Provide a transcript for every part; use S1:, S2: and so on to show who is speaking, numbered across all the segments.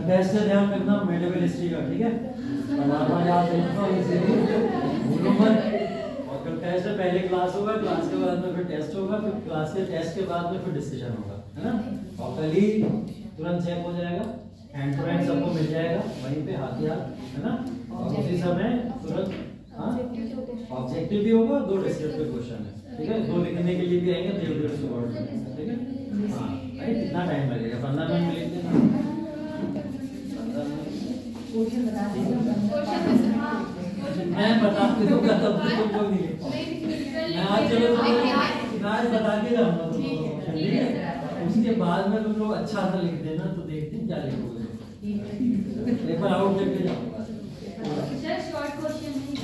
S1: Test से ध्यान रखना मेडिकल हिस्ट्री का, ठीक है? बार-बार याद रखना इसीलिए भूलो मत। और फिर टेस्ट में पहले क्लास होगा, क्लास के बाद में फिर टेस्ट होगा, फिर क्लास के टेस्ट के बाद में फिर डिस्कशन होगा, है ना? और कल ही तुरंत चेक हो जाएगा, हैंड टू हैंड सबको मिल जाएगा वहीं पे हाथ ही हाथ, है ना? और उसी समय तुरंत ऑब्जेक्टिव भी होगा, 2 डिस्क्रिप्टिव क्वेश्चन है, ठीक है? 2 लिखने के लिए भी आएंगे, 1.5 से वर्ड, ठीक है? हाँ, अरे कितना टाइम लगेगा? 15 मिनट में लिख देना। मैं बता के दूंगा तब तुम लोग नहीं लिख पाओगे। मैं आज चलो मैं आज बता के जाऊंगा तुम लोगों को, ठीक है? उसके बाद में तुम लोग अच्छा सा लिख देना, तो देखते हैं क्या लिखोगे। पेपर आउट करके जाऊंगा।
S2: सर शॉर्ट क्वेश्चन नहीं,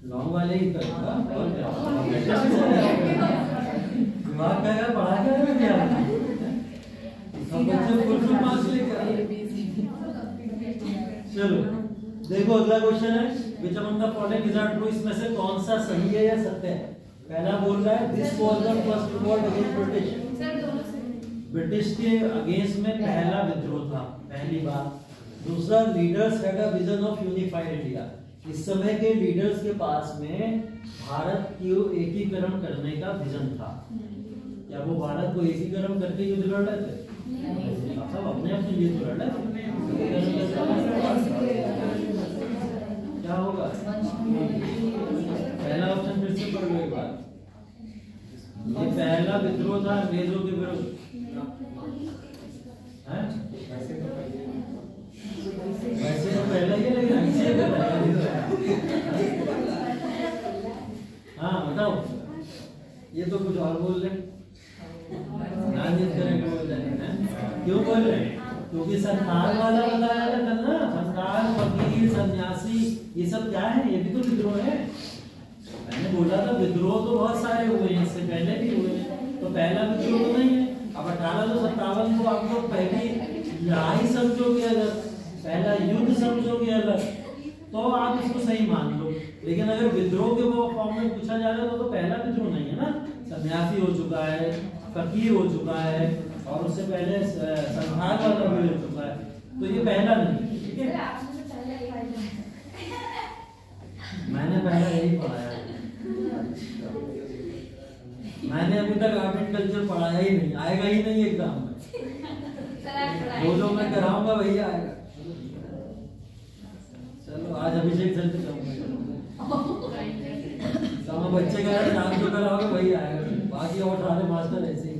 S1: लॉन्ग वाले ही करूंगा। और दिमाग का पढ़ा क्या सब बच्चे फुल मार्क्स लेकर आए। चलो देखो अगला क्वेश्चन है, which among the following is not true? इसमें से कौन सा सही है या सत्य है? पहला बोल रहा है this was the first revolt against British।
S2: Sir दोनों से
S1: ब्रिटिश के अगेंस्ट में पहला विद्रोह था, पहली बार। दूसरा leaders had a vision of unified India. इस समय के लीडर्स के पास में भारत को एकीकरण करने का विजन था। क्या वो भारत को एकीकरण करके युद्ध लड़ रहे थे? सब अपने अपने लिए तो लड़ रहे थे। क्या होगा? पहला ऑप्शन फिर से पढ़ लो एक बार। ये पहला विद्रोह था अंग्रेजों के विरुद्ध, हैं? वैसे तो पहला ही है, लेकिन ऐसे हाँ बताओ, ये तो कुछ और बोल रहे, क्यों बोल रहे हैं? क्योंकि संतान वाला बताया था कल ना, संतान, फकीर, सन्यासी, ये सब क्या है? ये भी तो विद्रोह है। मैंने बोला था विद्रोह तो बहुत सारे हुए हैं, इससे पहले भी हुए हैं, तो पहला विद्रोह तो नहीं है। अब 1857 को आप लोग पहली लड़ाई समझोगे अलग, पहला युद्ध समझोगे अलग, तो आप इसको सही मान लो। लेकिन अगर विद्रोह के वो फॉर्म में पूछा जा रहा है तो पहला विद्रोह नहीं है ना। सन्यासी हो चुका है, फकीर हो चुका है, और उससे पहले संथाल वाला भी हो चुका है, तो ये पहला नहीं, ठीक है? मैंने पहला यही पढ़ाया है। मैंने अभी तक आर्ट एंड कल्चर पढ़ाया ही नहीं, आएगा ही नहीं एग्जाम में। जो मैं कराऊंगा वही आएगा। चलो आज अभिषेक सर से कहूंगा, बच्चे का नाम जो कराओगे वही आएगा, बाकी और सारे मास्टर ऐसे ही।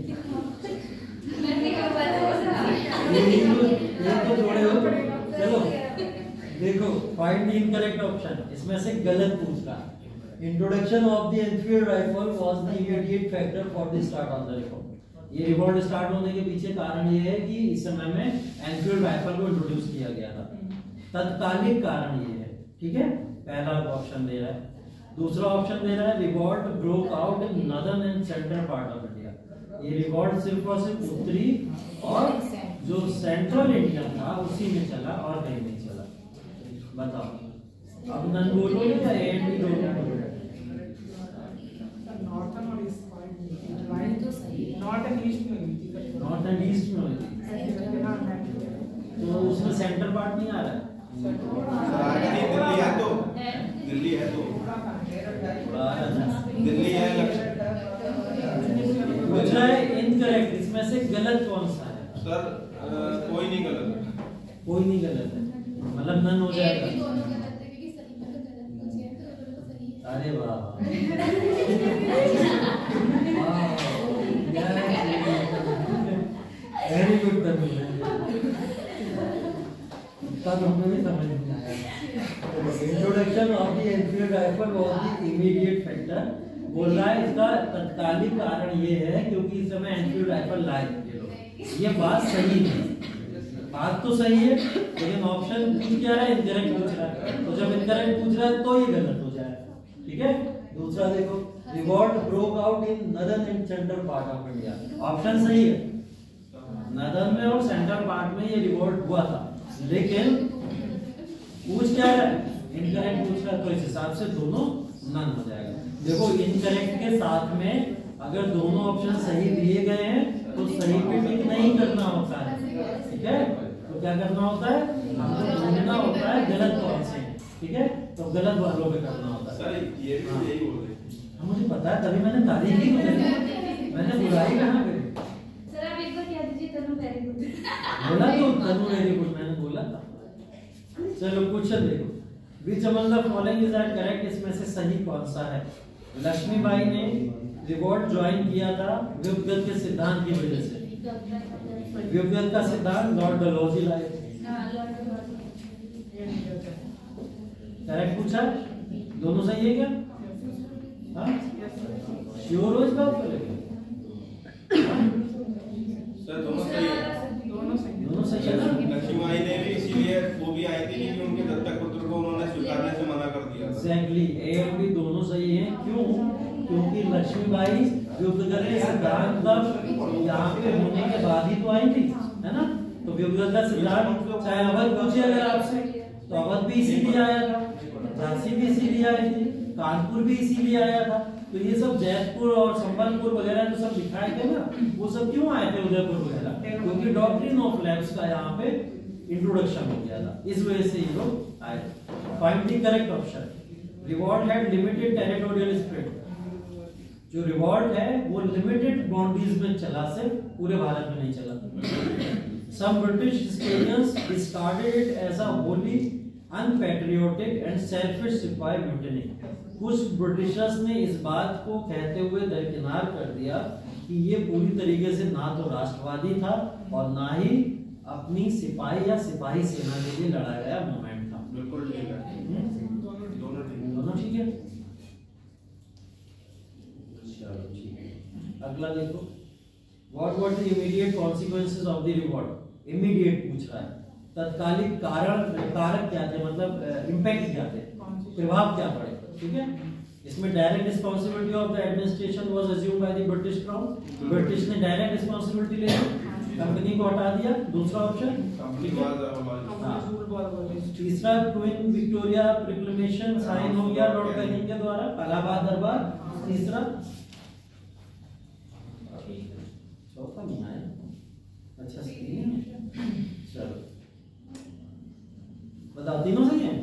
S1: तो जोड़े हो। चलो देखो, फाइंड द इनकरेक्ट ऑप्शन। इसमें से गलत पूछ रहा है। Introduction of the Enfield rifle was the immediate factor for the start of the revolt. ये रिवॉल्ट स्टार्ट होने के पीछे कारण ये है कि इस समय में एनफील्ड राइफल को इंट्रोड्यूस किया गया था। तत्कालिक कारण ये है, ठीक है? पहला ऑप्शन दे रहा है। दूसरा ऑप्शन दे रहा है revolt broke out in northern and central part of India. ये रिवॉल्ट सिर्फ और सिर्फ उत्तरी और जो सेंट्रल इंडिया था उसी में चला और कहीं नहीं चला। बताओ, अब नन बोलोगे या ए एंड बी दोनों बोलोगे?
S3: नॉर्थन और ईस्ट
S2: तो सही है।
S3: नॉर्थ एंड ईस्ट में हुई थी।
S1: नॉर्थ एंड ईस्ट में हुई थी, तो उसमें सेंटर पार्ट नहीं आ रहा है।
S4: दिल्ली है तो दिल्ली है तो दिल्ली है।
S1: पूछ रहा है इनकरेक्ट, इसमें से गलत कौन सा है?
S4: सर कोई नहीं गलत,
S1: कोई नहीं गलत है, मतलब नन हो जाएगा।
S2: दोनों गलत है क्योंकि सही में तो गलत पूछ गया तो दोनों तो सही है।
S1: अरे वाह, वेरी गुड तमिल। तब हमें भी समझ नहीं आया। Introduction of the Enfield rifle was the immediate factor. बोल रहा है इसका तत्कालिक कारण ये है क्योंकि इस समय एनफील्ड राइफल लाए थे। ये बात सही है, बात तो सही है, लेकिन ऑप्शन पूछ क्या रहा है? इनकरेक्ट पूछ रहा है। तो जब इनकरेक्ट पूछ रहा है तो ये गलत हो जाएगा, ठीक है? दूसरा देखो, revolt broke out in northern and central part of India. Option सही है, नॉर्दर्न में और सेंट्रल पार्ट में ये रिवॉल्ट हुआ था, लेकिन पूछ क्या रहा है, इनकरेक्ट पूछ रहा है, तो इस हिसाब से दोनों नन हो जाएगा। देखो इनकरेक्ट के साथ में अगर दोनों ऑप्शन सही दिए गए हैं तो सही पे टिक नहीं करना होता है, ठीक है। तो क्या करना होता है, हमको ढूंढना होता है गलत कौन से हैं, ठीक है। तो गलत वालों पे करना होता है।
S4: सर ये भी यही बोल रहे हैं।
S1: हाँ, मुझे पता है, तभी मैंने तारीफ की करी, मैंने बुराई कहाँ करी।
S2: सर आप एक बार कह दीजिए तनु वेरी गुड।
S1: बोला तो तनु वेरी गुड मैंने बोला था। चलो क्वेश्चन देखो, which among the following is correct, इसमें से सही कौन सा है। लक्ष्मीबाई ने रिवॉल्ट ज्वाइन किया था व्युत्पत्ति के सिद्धांत की वजह से। व्युत्पत्ति का सिद्धांत लॉर्ड डलहौजी लाए थे। करेक्ट पूछा, दोनों सही है क्या? हाँ श्योर हो इस बात को लेकर?
S4: सर दोनों सही है।
S1: दोनों सही है ना?
S4: लक्ष्मीबाई ने भी इसीलिए वो भी आई थी कि उनके दत्तक पुत्र को उन्होंने स्वीकारने से मना कर दिया था।
S1: एग्जैक्टली, ए और बी दोनों सही हैं। क्यों? क्योंकि लक्ष्मीबाई व्युत्पत्ति के सिद्धांत तब यहाँ पे होने के बाद ही तो आई थी, है ना। तो व्युत्पत्ति का सिद्धांत चाहे अवध पूछे अगर आपसे, तो अवध भी इसीलिए आया था, झांसी भी इसीलिए आई थी, कानपुर भी इसीलिए आया था। तो ये सब जयपुर और संबलपुर वगैरह जो सब दिखाए थे ना, वो सब क्यों आए थे उदयपुर वगैरह? क्योंकि डॉक्ट्रिन ऑफ लैब्स का यहाँ पे इंट्रोडक्शन हो गया था, इस वजह से ये लोग आए। Find the correct option. Revolt had limited territorial spread. जो रिवॉल्ट है वो लिमिटेड बाउंड्रीज में चला, से पूरे भारत में नहीं चला। Some British historians discarded it as a wholly unpatriotic and selfish sipahi mutiny. कुछ ब्रिटिशर्स ने इस बात को कहते हुए दरकिनार कर दिया कि ये पूरी तरीके से ना तो राष्ट्रवादी था और ना ही अपनी सिपाही या सिपाही सेना के लिए लड़ा गया मूवमेंट था।
S4: बिल्कुल ठीक है,
S1: दोनों ठीक है। चलो ठीक है, अगला देखो, what were the immediate consequences of the revolt. Immediate पूछ रहा है, तत्कालिक कारक क्या थे, मतलब इम्पैक्ट क्या थे, प्रभाव क्या पड़े, ठीक है। इसमें direct responsibility of the administration was assumed by the British crown. British ने डायरेक्ट रिस्पांसिबिलिटी ले ली, कंपनी को हटा दिया, दूसरा ऑप्शन। तीसरा, क्वीन विक्टोरिया प्रोक्लेमेशन साइन हो गया लॉर्ड कैनिंग के द्वारा, इलाहाबाद दरबार। तीसरा, चौथा नहीं आया, अच्छा सही है। चलो बताओ, तीनों सही हैं।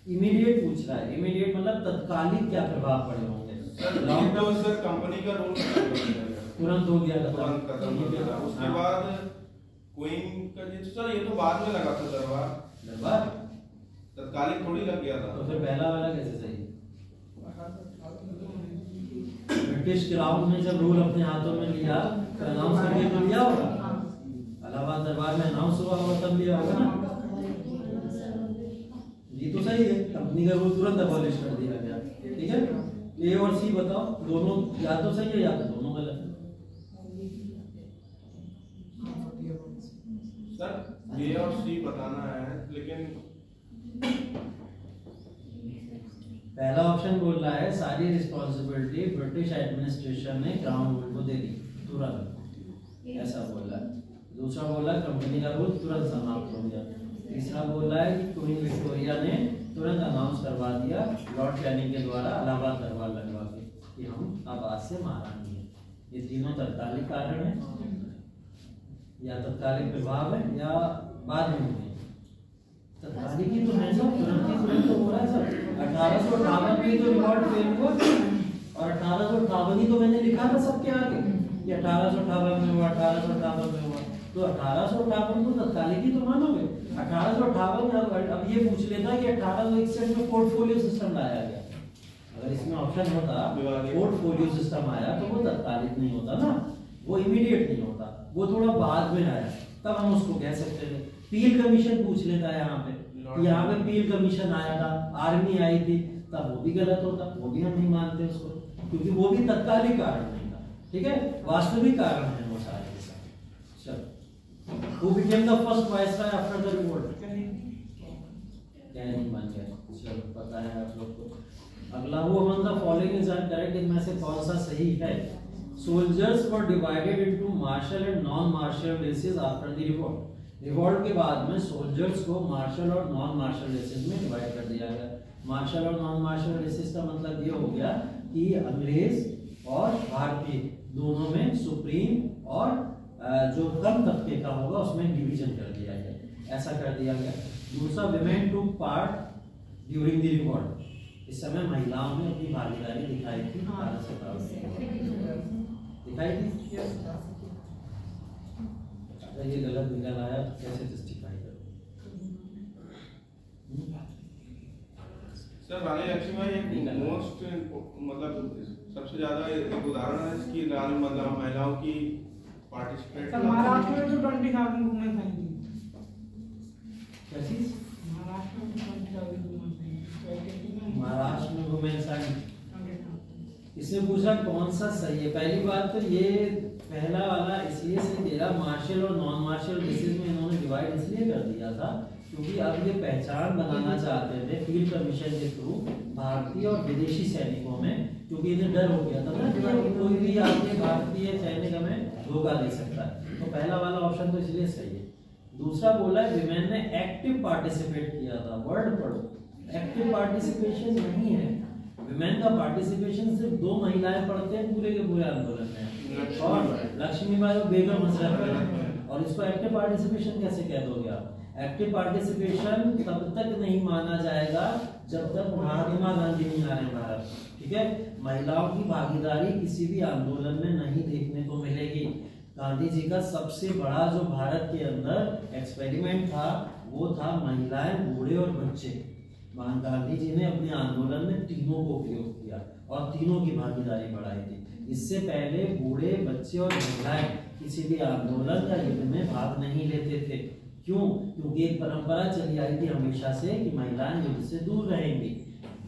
S1: इमीडिएट पूछ रहा है, इमीडिएट मतलब तत्कालिक क्या प्रभाव पड़े होंगे।
S4: सर कंपनी का रोल
S1: तुरंत हो गया,
S4: तुरंत खत्म हो गया। उसके बाद क्वीन का जी, सर ये तो बाद में लगा था दरबार, तत्कालिक थोड़ी लग गया था।
S1: तो फिर पहला वाला कैसे सही? ब्रिटिश क्राउन ने जब रूल अपने हाथों में लिया तो अनाउंस करके तो लिया होगा, इलाहाबाद दरबार में अनाउंस हुआ होगा तब लिया होगा ना। ये तो सही है, कंपनी का रूल तुरंत अबॉलिश कर दिया गया, ठीक है। ए और सी बताओ, दोनों या तो सही है या तो दोनों गलत है।
S4: सर ए और सी बताना है, लेकिन
S1: पहला ऑप्शन बोल रहा है सारी रिस्पॉन्सिबिलिटी ब्रिटिश एडमिनिस्ट्रेशन ने क्राउन रूल को दे दी तुरंत, ऐसा बोल रहा है। दूसरा बोल रहा है कंपनी का रूल तुरंत समाप्त हो गया। तीसरा बोल रहा है कि क्वीन विक्टोरिया ने तुरंत अनाउंस करवा दिया लॉर्ड कैनिंग के द्वारा इलाहाबाद दरबार लगवा के कि हम अब आज से महारानी हैं। ये तीनों तत्कालिक कारण है या तत्कालिक प्रभाव है या बाद में होंगे। तत्कालिक ही तो है सर, तुरंत ही तुरंत तो हो रहा है सर। 1858 में तो रिकॉर्ड फेल हुआ और 1858 ही तो मैंने लिखा था सबके आगे कि 1858 में हुआ, 1858 में हुआ। तो 1858 तो तत्कालिक ही तो मानोगे। 1858 अब ये पूछ लेता कि 1861 में पोर्टफोलियो सिस्टम लाया गया। अगर इसमें ऑप्शन होता पोर्टफोलियो सिस्टम आया तो वो तत्कालिक नहीं होता ना, वो इमीडिएट नहीं होता, वो थोड़ा बाद में आया, तब हम उसको कह सकते थे। पील कमीशन पूछ लेता है यहाँ पे पील कमीशन आया था, आर्मी आई थी, तब वो भी गलत होता, वो भी हम नहीं मानते उसको, क्योंकि वो भी तत्कालिक कारण नहीं था, ठीक है, वास्तविक कारण है वो सारे के सारे। चलो, who became the first viceroy after the revolt? Canning बन गया। चलो पता है आप लोग को। अगला, वो among the following is incorrect, इनमें से कौन सा सही है? Soldiers were divided into martial and non-martial races after the revolt. Revolt के बाद में सोल्जर्स को मार्शल और नॉन मार्शल रेसेस में डिवाइड कर दिया गया। मार्शल और नॉन मार्शल रेसेस का मतलब ये हो गया कि अंग्रेज और भारतीय दोनों में सुप्रीम और जो कम तबके का होगा उसमें डिवीजन कर दिया गया, ऐसा कर दिया गया। दूसरा, women to part during the revolt, इस समय महिलाओं ने अपनी भागीदारी दिखाई थी, दिखाई थी। अगर ये गलत निकल आया तो कैसे जस्टिफाई करो?
S4: सर रानी लक्ष्मीबाई एक मोस्ट मतलब सबसे ज्यादा एक उदाहरण है इसकी, रानी मतलब महिलाओं की पार्टिसिपेट।
S3: महाराष्ट्र में तो 20,000 वुमेन आई थी।
S1: क्या चीज?
S3: महाराष्ट्र में 20,000 वुमेन आई।
S1: महाराष्ट्र में वुमेन आई। इसमें पूछा कौन सा सही है। पहली बात तो ये पहला वाला इसलिए सही दे रहा, मार्शल और नॉन मार्शल रेसेस में इन्होंने डिवाइड इसलिए कर दिया था क्योंकि अब ये पहचान बनाना चाहते थे फील्ड कमीशन के थ्रू भारतीय और विदेशी सैनिकों में, क्योंकि इन्हें डर हो गया था ना कि कोई भी आके भारतीय सैनिक हमें धोखा दे सकता है। तो पहला वाला ऑप्शन तो इसलिए सही है। दूसरा बोला है विमेन ने एक्टिव पार्टिसिपेट किया था। वर्ड पढ़ो, एक्टिव पार्टिसिपेशन नहीं है। विमेन का पार्टिसिपेशन सिर्फ 2 महिलाएं पढ़ते हैं पूरे के पूरे आंदोलन में, और लक्ष्मीबाई और बेगम हजरत, और इसको एक्टिव पार्टिसिपेशन कैसे कह दोगे आप? एक्टिव पार्टिसिपेशन तब तक नहीं माना जाएगा जब तक महात्मा गांधी नहीं आ रहे भारत, ठीक है। महिलाओं की भागीदारी किसी भी आंदोलन में नहीं देखने को मिलेगी। गांधी जी का सबसे बड़ा जो भारत के अंदर एक्सपेरिमेंट था वो था महिलाएं, बूढ़े और बच्चे। गांधी जी ने अपने आंदोलन में तीनों को उपयोग किया और तीनों की भागीदारी बढ़ाई थी। इससे पहले बूढ़े, बच्चे और महिलाएं किसी भी आंदोलन या युद्ध में भाग नहीं लेते थे। क्यों? क्योंकि एक परंपरा चली आई थी हमेशा से कि महिलाएं युद्ध से दूर रहेंगी,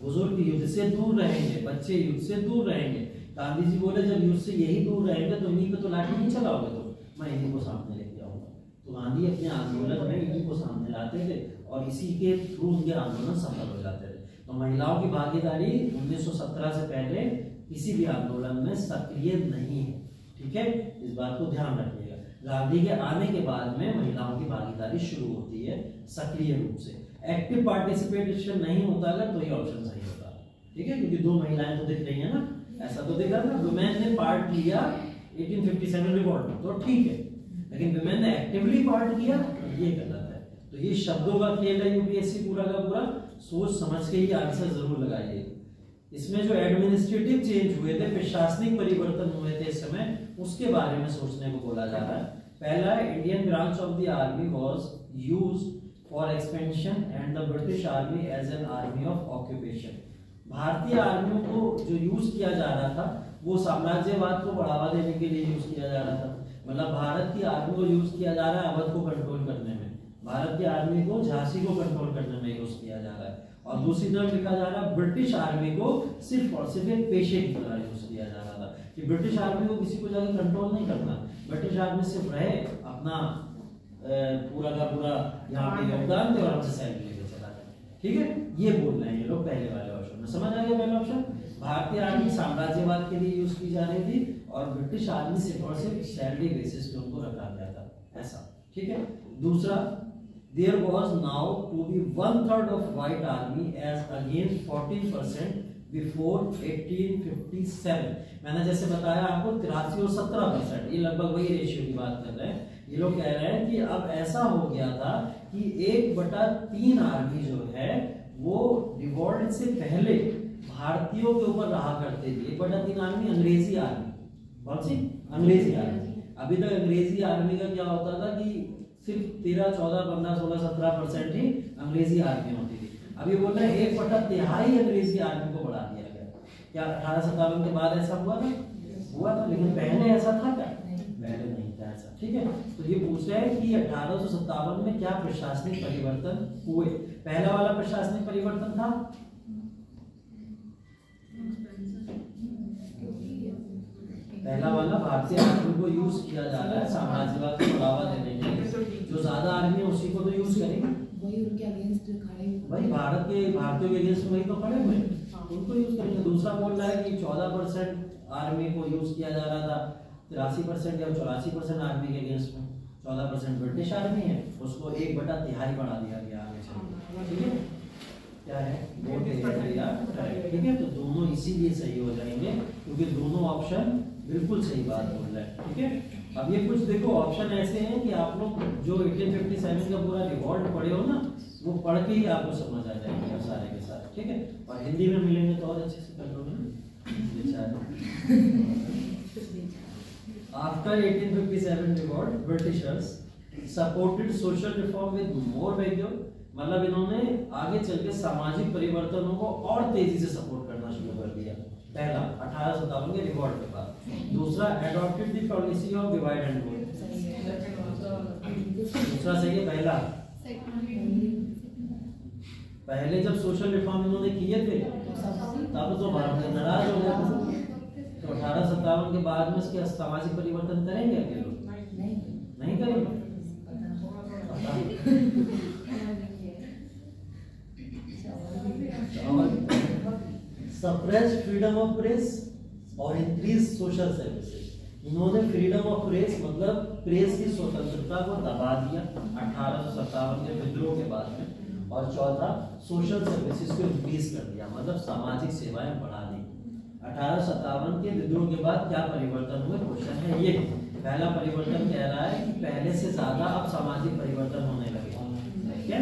S1: बुजुर्ग युद्ध से दूर रहेंगे, बच्चे युद्ध से दूर रहेंगे। गांधी जी बोले जब युद्ध से यही दूर रहेंगे तो इन्हीं पे तो लाठी नहीं चलाओगे, तो मैं इन्हीं को सामने लेके आऊंगा। तो गांधी अपने आंदोलन में इन्हीं को सामने लाते थे और इसी के थ्रू उनके आंदोलन सफल हो जाते थे। तो महिलाओं की भागीदारी 1917 से पहले किसी भी आंदोलन में सक्रिय नहीं है, ठीक है, इस बात को ध्यान रखिएगा। गांधी के आने के बाद में महिलाओं की भागीदारी शुरू होती है सक्रिय रूप से। एक्टिव पार्टिसिपेशन नहीं होता अगर तो ये ऑप्शन सही होता, ठीक है, क्योंकि 2 महिलाएं तो दिख रही है ना, ऐसा तो दिख रहा है ना। वुमेन ने पार्ट लिया 1857 रिवॉल्ट में तो ठीक है, लेकिन वुमेन ने एक्टिवली पार्ट किया ये गलत है। तो ये शब्दों का खेल है यूपीएससी पूरा का पूरा, सोच समझ के ही आंसर जरूर लगाइए। इसमें जो एडमिनिस्ट्रेटिव चेंज हुए थे, प्रशासनिक परिवर्तन हुए थे इस समय, उसके बारे में सोचने को बोला जा रहा है। पहला, Indian branch of the army was used for expansion and the British army as an army of occupation. भारतीय आर्मी को जो यूज किया जा रहा था वो साम्राज्यवाद को बढ़ावा देने के लिए यूज किया जा रहा था। मतलब भारत की आर्मी को यूज किया जा रहा है अवध को कंट्रोल करने में, भारत की आर्मी को झांसी को कंट्रोल करने में यूज किया जा रहा है, और दूसरी तरफ लिखा जा रहा है ब्रिटिश आर्मी को सिर्फ और सिर्फ एक पेशे की तरह यूज किया जा रहा था कि ब्रिटिश आर्मी को किसी को जाकर कंट्रोल नहीं करना, ब्रिटिश आर्मी सिर्फ रहे अपना पूरा का पूरा यहाँ पे योगदान दे और हमसे सैलरी लेके चला जाए, ठीक है। ये बोल रहे हैं ये लोग पहले वाले ऑप्शन में। समझ आ गया पहला ऑप्शन? भारतीय आर्मी साम्राज्यवाद के लिए यूज की जा रही थी और ब्रिटिश आर्मी सिर्फ और सिर्फ सैलरी बेसिस पे उनको रखा गया था, ऐसा, ठीक है। दूसरा, there was now to be 1/3 of white army as against 14% before 1857। मैंने जैसे बताया आपको 83 और 17%, ये लगभग वही रेशियो की बात कर रहे हैं। ये लोग कह रहे हैं कि अब ऐसा हो गया था कि 1/3 आर्मी जो है वो रिवॉल्ट से पहले भारतीयों के ऊपर रहा करते थे। 1/3 आर्मी अंग्रेजी आर्मी, बहुत सी अंग्रेजी आर्मी। अभी तक अंग्रेजी आर्मी का क्या होता था कि सिर्फ 13, 14, 15, 16, 17% ही अंग्रेजी आर्मी होती थी। अभी बोल रहे हैं 1/3 अंग्रेजी आर्मी को बढ़ा दिया गया। क्या 1857 के बाद ऐसा हुआ था? हुआ था, लेकिन पहले ऐसा था क्या? पहले नहीं था ऐसा, ठीक है। तो ये पूछ रहे हैं कि 1857 में क्या प्रशासनिक परिवर्तन हुए? पहला वाला प्रशासनिक परिवर्तन था पहला वाला, भारतीय आर्मी को यूज किया जा रहा है साम्राज्यवाद को बढ़ावा देने के लिए। जो ज्यादा आर्मी है उसी को तो यूज करेंगे,
S2: वही उनके अगेंस्ट खड़े,
S1: भाई भारतीयों के अगेंस्ट वही तो खड़े हुए, उनको यूज करेंगे। दूसरा बोल रहा है कि 14% आर्मी को यूज किया जा रहा था 83% या 84% आर्मी के अगेंस्ट में। 14% ब्रिटिश आर्मी है, उसको 1/3 बढ़ा दिया गया आगे चल। ठीक है, क्या है वो करेक्ट। ठीक है, तो दोनों इसीलिए सही हो जाएंगे क्योंकि दोनों ऑप्शन बिल्कुल सही बात बोल रहे हैं। ठीक है, अब ये कुछ देखो ऑप्शन ऐसे हैं कि आप लोग जो 1857 का पूरा रिवॉल्ट पढ़े हो ना, वो पढ़ के ही आपको समझ आ जाएंगे सारे के सारे। ठीक है, और हिंदी में मिलेंगे तो और अच्छे से कर लोगे ना। After 1857 revolt, Britishers supported social reform with more vigor, मतलब इन्होंने आगे चल के सामाजिक परिवर्तनों को और तेजी से सपोर्ट करना शुरू कर दिया। पहला 1857 के रिवॉल्ट के बाद। दूसरा adopted the policy of divide and rule। दूसरा सही है पहला। पहले जब सोशल रिफॉर्म इन्होंने किए थे तब तो भारत नाराज हो गया था, तो 1857 के बाद में इसके सामाजिक परिवर्तन करेंगे अगले लोग? नहीं करेंगे। सप्रेस फ्रीडम ऑफ प्रेस और इंक्रीज सोशल सर्विसेज। इन्होंने फ्रीडम ऑफ प्रेस मतलब प्रेस की स्वतंत्रता को दबा दिया 1857 के विद्रोह के बाद में। और चौथा सोशल सर्विसेज को इंक्रीज कर दिया, मतलब सामाजिक सेवाएं बढ़ा दी। 1857 के विद्रोह के बाद क्या परिवर्तन हुए, क्वेश्चन है ये। पहला परिवर्तन कह रहा है कि पहले से ज्यादा अब सामाजिक परिवर्तन होने लगे। ठीक है,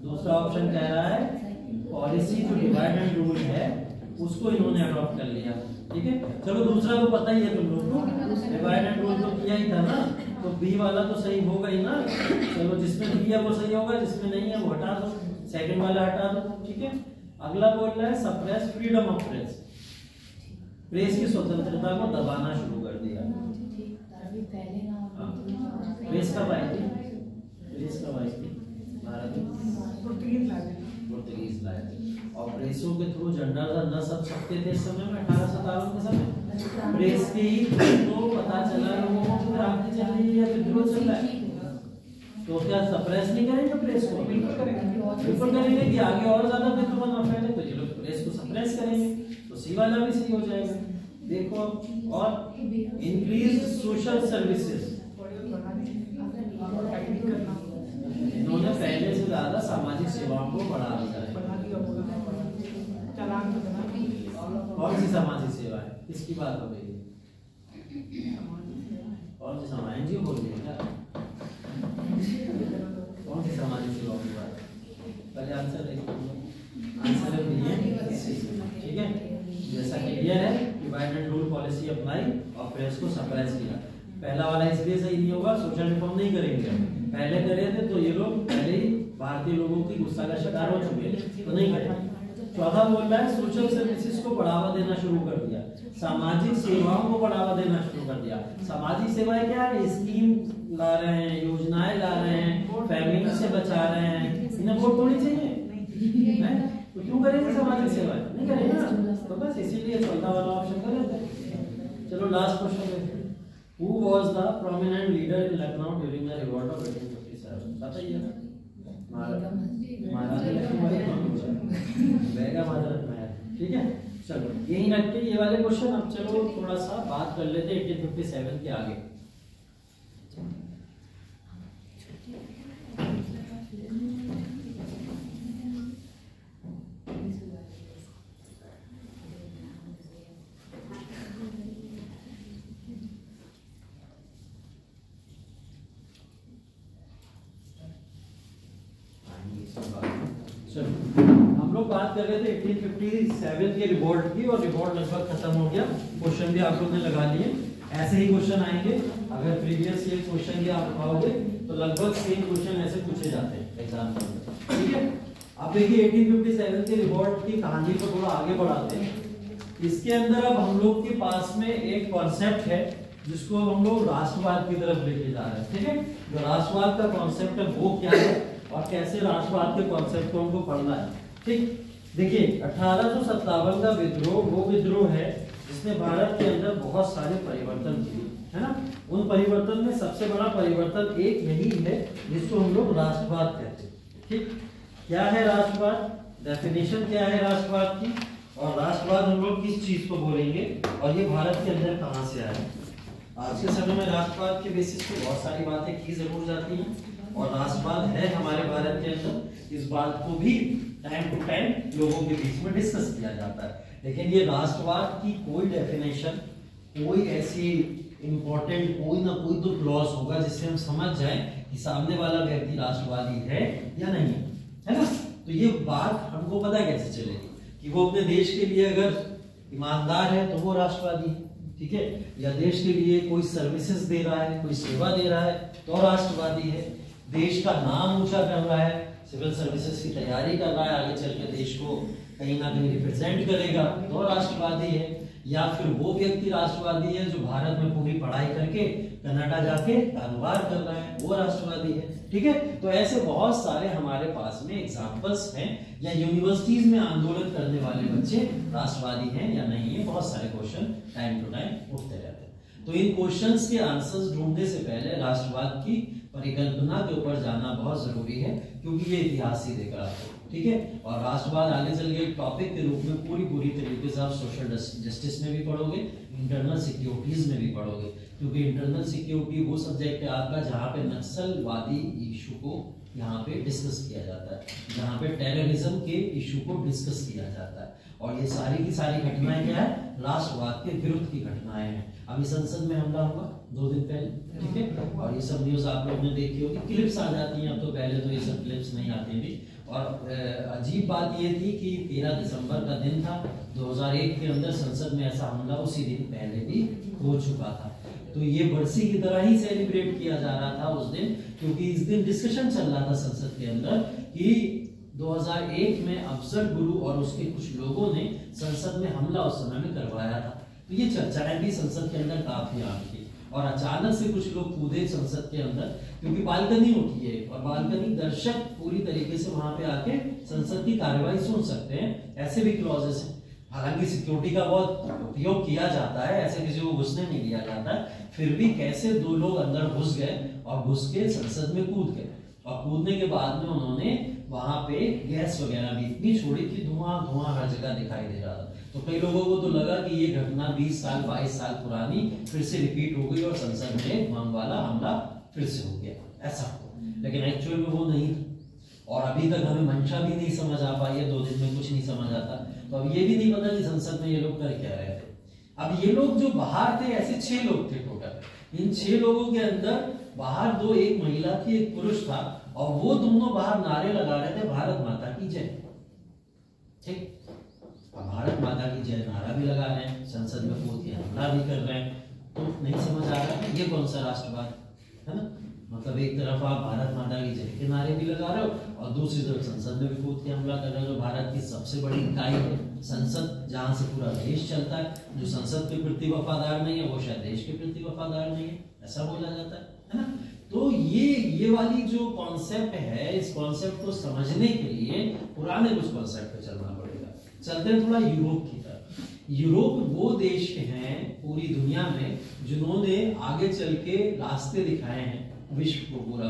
S1: दूसरा ऑप्शन कह रहा है पॉलिसी जो डिवाइड एंड रूल है उसको इन्होंने अडॉप्ट कर लिया। ठीक है, चलो दूसरा तो पता ही है तुम लोग को, डिवाइड एंड रूल तो किया ही था ना, तो बी वाला तो सही होगा ही ना। चलो जिसमें बी है वो सही होगा, जिसमें नहीं है वो हटा दो, सेकंड वाला हटा दो। ठीक है, अगला बोल रहा है suppress freedom of press, press की स्वतंत्रता को दबाना शुरू कर दिया। प्रेस कब आई थी? प्रेस कब आई थी भारत में? पुर्तगीज लाए थे। और प्रेसों के थ्रू झंडा न सब सकते थे इस समय में 1857 के समय। प्रेस के ही तो पता चला लोगों को क्रांति चल रही है, विद्रोह चल रहा है, तो क्या सप्रेस नहीं करेंगे प्रेस को? बिल्कुल करेंगे कि आगे और ज्यादा विद्रोह न फैले, तो ये लोग प्रेस को सप्रेस करेंगे, तो सी वाला भी सही हो जाएगा। देखो, और इंक्रीज सोशल सर्विसेज, इन्होंने पहले से ज्यादा सामाजिक सेवाओं को बढ़ा दिया है। कौन सी सामाजिक सेवा है, किसकी बात हो रही है? कौन सी समाज एनजीओ बोल रही है क्या? कौन सी सामाजिक सेवाओं की बात? पहले आंसर देखो, आंसर है। ठीक है, जैसा क्लियर है, डिवाइड एंड रूल पॉलिसी अपनाई और प्रेस को सप्रेस किया। पहला वाला इसलिए सही नहीं होगा, सोशल रिफॉर्म नहीं करेंगे। पहले करे थे तो ये लोग पहले ही भारतीय लोगों की गुस्सा का शिकार हो चुके हैं, तो नहीं करेंगे। चौथा बोल रहा है सोशल सर्विसेज को बढ़ावा देना शुरू कर दिया, सामाजिक सेवाओं को बढ़ावा देना शुरू कर दिया। सामाजिक सेवाएं क्या है? स्कीम ला रहे हैं, योजनाएं ला रहे हैं, फैमिली से बचा रहे हैं, इन्हें वोट थोड़ी चाहिए, तो क्यों करेंगे सामाजिक सेवाएं? नहीं करेंगे ना, तो बस इसीलिए चौथा वाला ऑप्शन कर लेते हैं। चलो लास्ट क्वेश्चन देखते हैं। Who was the prominent leader in Lucknow during the revolt of 1857? बताइए ना। महाराजा लक्ष्मीबाई बेगम हजरत महल। ठीक है, चलो यही रखते ये वाले क्वेश्चन। अब चलो थोड़ा सा बात कर लेते हैं 1857 के आगे। हम लोग बात कर रहे थे 1857 के रिवॉल्ट की, और रिवॉल्ट लगभग खत्म हो गया। क्वेश्चन भी आप लोग ने लगा लिए, ऐसे ही क्वेश्चन आएंगे। अगर प्रीवियस ईयर क्वेश्चन भी आप पाओगे तो लगभग सेम क्वेश्चन ऐसे पूछे जाते हैं एग्जाम में। ठीक है, अब देखिए 1857 के रिवॉल्ट की कहानी को थोड़ा आगे बढ़ाते हैं। इसके अंदर अब हम लोग के पास में एक कॉन्सेप्ट है जिसको हम लोग राष्ट्रवाद की तरफ लेके जा रहे हैं। ठीक है, जो राष्ट्रवाद का कॉन्सेप्ट है वो क्या है और कैसे राष्ट्रवाद के कॉन्सेप्ट को हमको पढ़ना है। ठीक, देखिए 1857 का विद्रोह वो विद्रोह है जिसने भारत के अंदर बहुत सारे परिवर्तन किए, है ना। उन परिवर्तन में सबसे बड़ा परिवर्तन एक यही है जिसको हम लोग राष्ट्रवाद कहते हैं। ठीक, क्या है राष्ट्रवाद, डेफिनेशन क्या है राष्ट्रवाद की, और राष्ट्रवाद हम लोग किस चीज को बोलेंगे, और ये भारत के अंदर कहां से आया। आज के समय में राष्ट्रवाद के बेसिस पे बहुत सारी बातें की जरूर जाती हैं और राष्ट्रवाद है हमारे भारत के अंदर। इस बात को भी टाइम टू टाइम लोगों के बीच में डिस्कस किया जाता है, लेकिन ये राष्ट्रवाद की कोई डेफिनेशन, कोई ऐसी इंपॉर्टेंट कोई ना कोई तो क्लॉज होगा जिससे हम समझ जाएं कि सामने वाला व्यक्ति राष्ट्रवादी है या नहीं है ना। तो ये बात हमको पता कैसे चलेगी कि वो अपने देश के लिए अगर ईमानदार है तो वो राष्ट्रवादी है, ठीक है, या देश के लिए कोई सर्विसेज दे रहा है, कोई सेवा दे रहा है तो राष्ट्रवादी है, देश का नाम ऊंचा कर रहा है, सिविल सर्विसेज की तैयारी कर रहा है, आगे चल के देश को कहीं ना कहीं रिप्रेजेंट करेगा तो राष्ट्रवादी है, या फिर वो व्यक्ति राष्ट्रवादी है जो भारत में पूरी पढ़ाई करके कनाडा जाके कारोबार कर रहा है, वो राष्ट्रवादी है, ठीक है। तो ऐसे बहुत सारे हमारे पास में एग्जांपल्स हैं, या यूनिवर्सिटीज में आंदोलन करने वाले बच्चे राष्ट्रवादी हैं या नहीं है, बहुत सारे क्वेश्चन टाइम टू टाइम उठते रहते हैं। तो इन क्वेश्चंस के आंसर्स ढूंढने से पहले राष्ट्रवाद की परिकल्पना के ऊपर जाना बहुत जरूरी है, क्योंकि ये इतिहास ही देगा आपको, ठीक है। और राष्ट्रवाद आगे चल के टॉपिक के रूप में पूरी तरीके से आप सोशल जस्टिस में भी पढ़ोगे, इंटरनल सिक्योरिटीज में भी पढ़ोगे, क्योंकि इंटरनल सिक्योरिटी वो सब्जेक्ट है आपका जहाँ पे नक्सलवादी इशू को यहाँ पे डिस्कस किया जाता है, जहाँ पे टेररिज्म के इशू को डिस्कस किया जाता है, और ये सारी की सारी घटनाएं क्या है, राष्ट्रवाद के विरुद्ध की घटनाएं हैं। अभी संसद में हमला हुआ 2 दिन पहले, ठीक है, और ये सब न्यूज आप लोग ने देखी होगी, क्लिप्स आ जाती हैं, अब तो पहले तो ये सब क्लिप्स नहीं आती थी। और अजीब बात ये थी कि 13 दिसंबर का दिन था 2001 के अंदर, संसद में ऐसा हमला उसी दिन पहले भी हो चुका था। तो ये बरसी की तरह ही सेलिब्रेट किया जा रहा था उस दिन, क्योंकि इस दिन डिस्कशन चल रहा था संसद के अंदर कि 2001 में अफजल गुरु और उसके कुछ लोगों ने संसद में हमला उस समय में करवाया था। तो ये चर्चाएं भी संसद के अंदर काफी आम थी, और अचानक से कुछ लोग कूदे संसद के अंदर, क्योंकि बालकनी होती है और बालकनी दर्शक पूरी तरीके से वहां पे आके संसद की कार्यवाही सुन सकते हैं, ऐसे भी क्लॉजेस हैं। हालांकि सिक्योरिटी का बहुत उपयोग किया जाता है, ऐसे किसी को घुसने नहीं दिया जाता है, फिर भी कैसे 2 लोग अंदर घुस गए और घुस के संसद में कूद गए, और कूदने के बाद में उन्होंने वहां पे गैस वगैरह भी इतनी छोड़ी कि धुआं हर जगह दिखाई दे रहा था। तो कई लोगों को तो लगा कि ये घटना 20 साल 22 साल पुरानी फिर से रिपीट हो गई और संसद में बम वाला हमला फिर से हो गया, ऐसा हो, लेकिन एक्चुअल में वो नहीं था। और अभी तक हमें मंशा भी नहीं समझ आ पाई है, 2 दिन में कुछ नहीं समझ आता, तो अब ये भी नहीं पता कि संसद में ये लोग कर क्या रहे थे। अब ये लोग जो बाहर थे, ऐसे 6 लोग थे टोटल, इन 6 लोगों के अंदर बाहर 2, एक महिला थी, एक पुरुष था, और वो दोनों बाहर नारे लगा रहे थे भारत माता की जय, ठीक, भारत माता की जय नारा भी लगा रहे हैं, संसद में कूद के हमला भी कर रहे हैं, तो नहीं समझ आ रहा है ये कौन सा राष्ट्रवाद है ना। मतलब एक तरफ आप भारत माता की जय के नारे भी लगा रहे हो और दूसरी तरफ संसद में भी कूद के हमला कर रहे हो, जो भारत की सबसे बड़ी इकाई है संसद, जहां से पूरा देश चलता है। जो संसद के प्रति वफादार नहीं है वो शायद देश के प्रति वफादार नहीं है, ऐसा बोला जाता है ना। तो ये वाली जो कॉन्सेप्ट है, इस कॉन्सेप्ट को समझने के लिए पुराने कुछ कॉन्सेप्ट पे चलना पड़ेगा। चलते हैं थोड़ा यूरोप की तरफ। यूरोप वो देश हैं पूरी दुनिया में जिन्होंने आगे चल के रास्ते दिखाए हैं विश्व को पूरा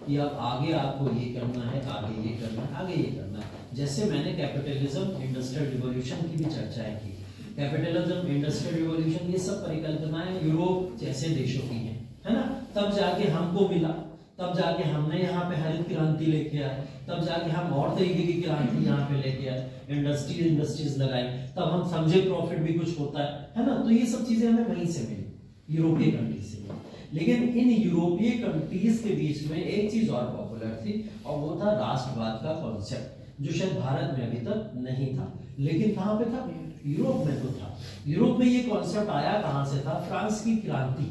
S1: कि अब आगे आपको ये करना है, आगे ये करना है, आगे ये करना है। जैसे मैंने कैपिटलिज्म इंडस्ट्रियल रिवॉल्यूशन की भी चर्चाएं की, कैपिटलिज्म इंडस्ट्रियल रिवॉल्यूशन ये सब परिकल्पनाएं यूरोप जैसे देशों की हैं, है ना। तब जाके हमको मिला, तब जाके हमने यहाँ पे हरित क्रांति लेके आए, तब जाके हम और तरीके की क्रांति यहाँ पे लेके आए, इंडस्ट्रीज लगाई, तब हम समझे प्रॉफिट भी कुछ होता है ना। तो ये सब चीजें हमें वहीं से मिली, यूरोपीय कंट्रीज से। लेकिन इन यूरोपीय कंट्रीज के बीच में एक चीज और पॉपुलर थी, और वो था राष्ट्रवाद का कॉन्सेप्ट, जो शायद भारत में अभी तक नहीं था, लेकिन कहाँ पे था, यूरोप में तो था। यूरोप में ये कॉन्सेप्ट आया कहाँ से था, फ्रांस की क्रांति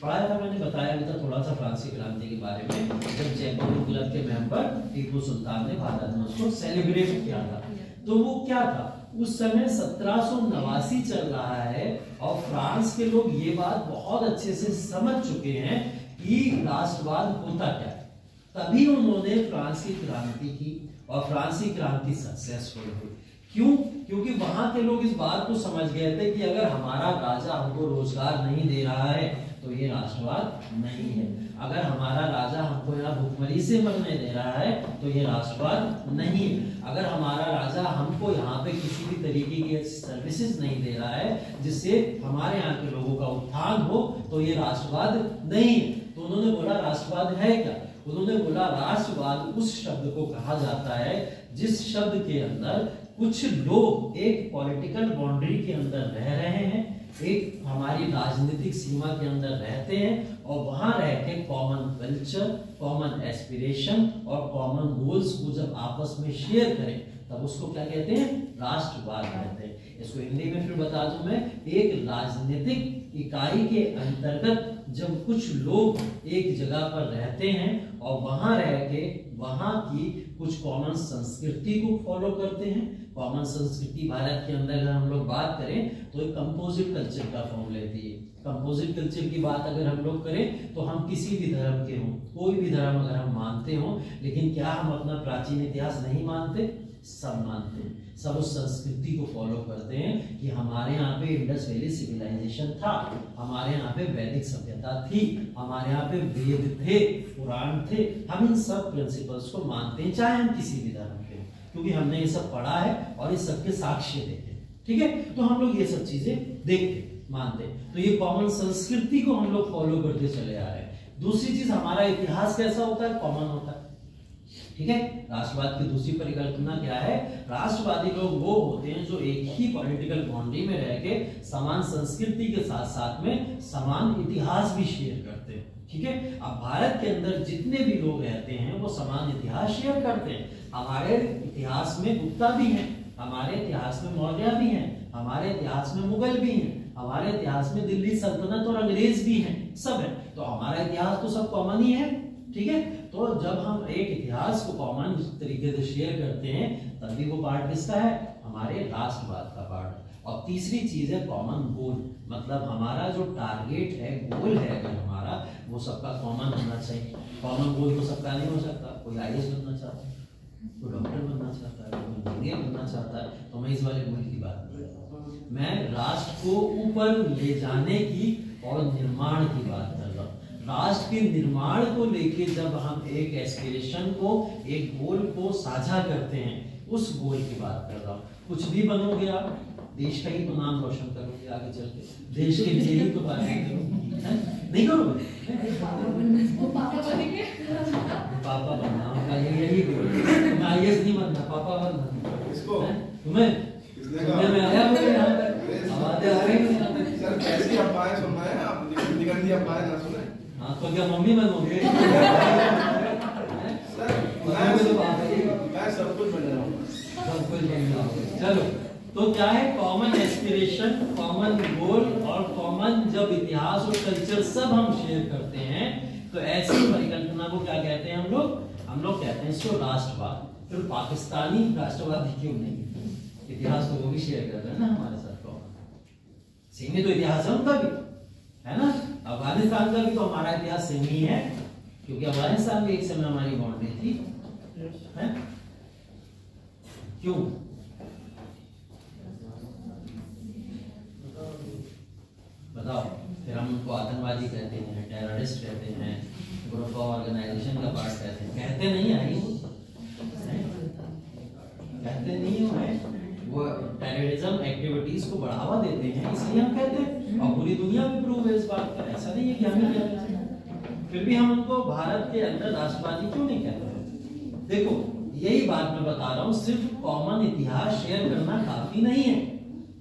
S1: पढ़ाया था मैंने, बताया भी था थोड़ा सा फ्रांस की क्रांति के बारे में, जब जयपुर क्लब के मेंबर टीपू सुल्तान ने भारत में उसको सेलिब्रेट किया था। तो वो क्या था, उस समय 1789 चल रहा है, और फ्रांस के लोग ये बात बहुत अच्छे से समझ चुके हैं कि राष्ट्रवाद होता क्या है। तभी उन्होंने फ्रांस की क्रांति की, और फ्रांस की क्रांति सक्सेसफुल हुई। क्यों? क्योंकि वहां के लोग इस बात को समझ गए थे कि अगर हमारा राजा हमको रोजगार नहीं दे रहा है, तो ये राष्ट्रवाद नहीं है। अगर हमारा राजा हमको यहाँ भुखमरी से मरने दे रहा है तो ये राष्ट्रवाद नहीं है। अगर हमारा राजा हमको यहाँ पे किसी भी तरीके की सर्विसेज नहीं दे रहा है जिससे हमारे यहाँ के लोगों का उत्थान हो तो ये राष्ट्रवाद नहीं है। तो उन्होंने बोला राष्ट्रवाद है क्या? उन्होंने बोला राष्ट्रवाद उस शब्द को कहा जाता है जिस शब्द के अंदर कुछ लोग एक पॉलिटिकल बाउंड्री के अंदर रह रहे हैं, एक हमारी राजनीतिक सीमा के अंदर रहते हैं और वहां रह के कॉमन कल्चर, कॉमन एस्पिरेशन और कॉमन गोल्स को जब आपस में शेयर करें तब उसको क्या कहते हैं? राष्ट्रवाद कहते हैं। इसको हिंदी में फिर बता दूं मैं, एक राजनीतिक इकाई के अंतर्गत जब कुछ लोग एक जगह पर रहते हैं और वहां रह के वहां की कुछ कॉमन संस्कृति को फॉलो करते हैं। कॉमन संस्कृति भारत के अंदर अगर हम लोग बात करें तो एक कंपोजिट कल्चर का फॉर्म लेती है। कंपोजिट कल्चर की बात अगर हम लोग करें तो हम किसी भी धर्म के हों, कोई भी धर्म अगर हम मानते हों, लेकिन क्या हम अपना प्राचीन इतिहास नहीं मानते? सब मानते हैं। सब उस संस्कृति को फॉलो करते हैं कि हमारे यहाँ पे इंडस वैली सिविलाइजेशन था, हमारे यहाँ पे वैदिक सभ्यता थी, हमारे यहाँ पे वेद थे, पुराण थे। हम इन सब प्रिंसिपल्स को मानते हैं चाहे हम किसी भी धर्म के, क्योंकि हमने ये सब पढ़ा है और इस सब के साक्ष्य देखे। ठीक है, तो हम लोग ये सब चीजें देखते मानते। तो ये कॉमन संस्कृति को हम लोग फॉलो करते चले आ रहे हैं। दूसरी चीज, हमारा इतिहास कैसा होता है? कॉमन होता है। ठीक है, राष्ट्रवाद की दूसरी परिकल्पना क्या है? राष्ट्रवादी लोग वो होते हैं जो एक ही पॉलिटिकल बाउंड्री में रह के समान संस्कृति के साथ साथ में समान इतिहास भी शेयर करते हैं। ठीक है, अब भारत के अंदर जितने भी लोग रहते हैं वो समान इतिहास शेयर करते हैं। हमारे इतिहास में गुप्ता भी हैं, हमारे इतिहास में मौर्य भी हैं, हमारे इतिहास में मुगल भी हैं, हमारे इतिहास में दिल्ली सल्तनत और अंग्रेज भी हैं, सब है। तो हमारा इतिहास तो सब कॉमन ही है। ठीक है, तो जब हम एक इतिहास को कॉमन तरीके से शेयर करते हैं तभी वो पार्ट किसका है? हमारे राष्ट्रवाद का पार्ट। और तीसरी चीज है कॉमन गोल, मतलब हमारा जो टारगेट है, गोल है अगर हमारा, वो सबका कॉमन होना चाहिए। कॉमन गोल तो सबका नहीं हो सकता। कोई आईएएस बनना चाहता है, कोई डॉक्टर बनना चाहता है, कोई इंजीनियर बनना चाहता है। तो मैं इस वाले गोल की बात कर रहा हूँ, मैं राष्ट्र को ऊपर ले जाने की और निर्माण की बात कर रहा हूँ। राष्ट्र के निर्माण को लेके जब हम एक एस्पिरेशन को, एक गोल को साझा करते हैं, उस गोल की बात कर रहा हूँ। कुछ भी बनोगे आप, देश का ही तो नाम रोशन करोगे आगे चल के, देश के लिए ही तो बात करोगे, नहीं करोगे? पापा बनना उनका यही गोल है। मैं आईएएस नहीं बनना, पापा बनना।
S4: किसको?
S1: तुम्हें सुनने में आया मुझे यहाँ पे आवाजें आ रही हैं।
S4: सर कैसी अफवाहें सुन रहे हैं आप? निकलती अफवाहें ना सुने।
S1: हाँ, तो क्या मम्मी बनोगे?
S4: सर मैं सब कुछ बन रहा हूँ,
S1: सब कुछ बन जाओगे। चलो, तो क्या है? कॉमन एस्पिरेशन, कॉमन गोल और कॉमन जब इतिहास और कल्चर सब हम शेयर करते हैं तो ऐसी परिकल्पना को क्या कहते हैं हम लोग? हम लोग कहते हैं इसको राष्ट्रवाद। फिर पाकिस्तानी राष्ट्रवादी क्यों नहीं? इतिहास को वो भी शेयर कर रहे हैं ना हमारे साथ। कॉमन सेम ही तो इतिहास है उनका भी, है ना? अफगानिस्तान का भी तो हमारा इतिहास सेम ही है, क्योंकि अफगानिस्तान भी एक समय हमारी बाउंड्री थी, है? क्यों? बताओ। फिर हम उनको आतंकवादी कहते हैं, टेररिस्ट कहते हैं, ग्रुप ऑफ ऑर्गेनाइजेशन का पार्ट कहते हैं। कहते नहीं आई, कहते नहीं हो, वो टेररिज्म एक्टिविटीज को बढ़ावा देते हैं, इसलिए हम कहते हैं। और पूरी दुनिया में प्रूव है इस बात का, ऐसा नहीं है कि हम ही कहते हैं। फिर भी हम उनको भारत के अंदर राष्ट्रवादी क्यों नहीं कहते हैं? देखो, यही बात मैं बता रहा हूँ, सिर्फ कॉमन इतिहास शेयर करना काफी नहीं है।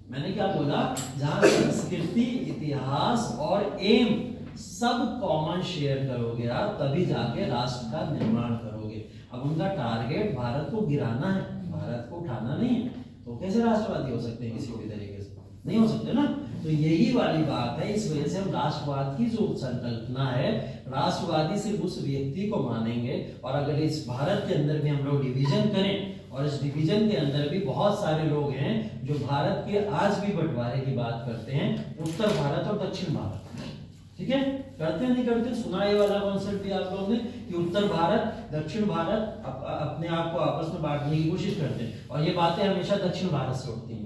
S1: मैंने क्या बोला? जहां संस्कृति, इतिहास और एम सब कॉमन शेयर करोगे आप, तभी जाके राष्ट्र का निर्माण करोगे। अब उनका टारगेट भारत को गिराना है, भारत को उठाना नहीं है, तो कैसे राष्ट्रवादी हो सकते हैं? किसी भी तरीके से नहीं हो सकते ना। तो यही वाली बात है। इस वजह से हम राष्ट्रवाद की जो संकल्पना है, राष्ट्रवादी सिर्फ उस व्यक्ति को मानेंगे। और अगर इस भारत के अंदर भी हम लोग डिवीजन करें, और इस डिवीजन के अंदर भी बहुत सारे लोग हैं जो भारत के आज भी बंटवारे की बात करते हैं, उत्तर भारत और दक्षिण भारत। ठीक है, करते नहीं करते? सुना ये वाला कॉन्सेप्ट भी आप लोगों ने कि उत्तर भारत, दक्षिण भारत अपने आप को आपस में बांटने की कोशिश करते हैं। और ये बातें हमेशा दक्षिण भारत से उठती हैं।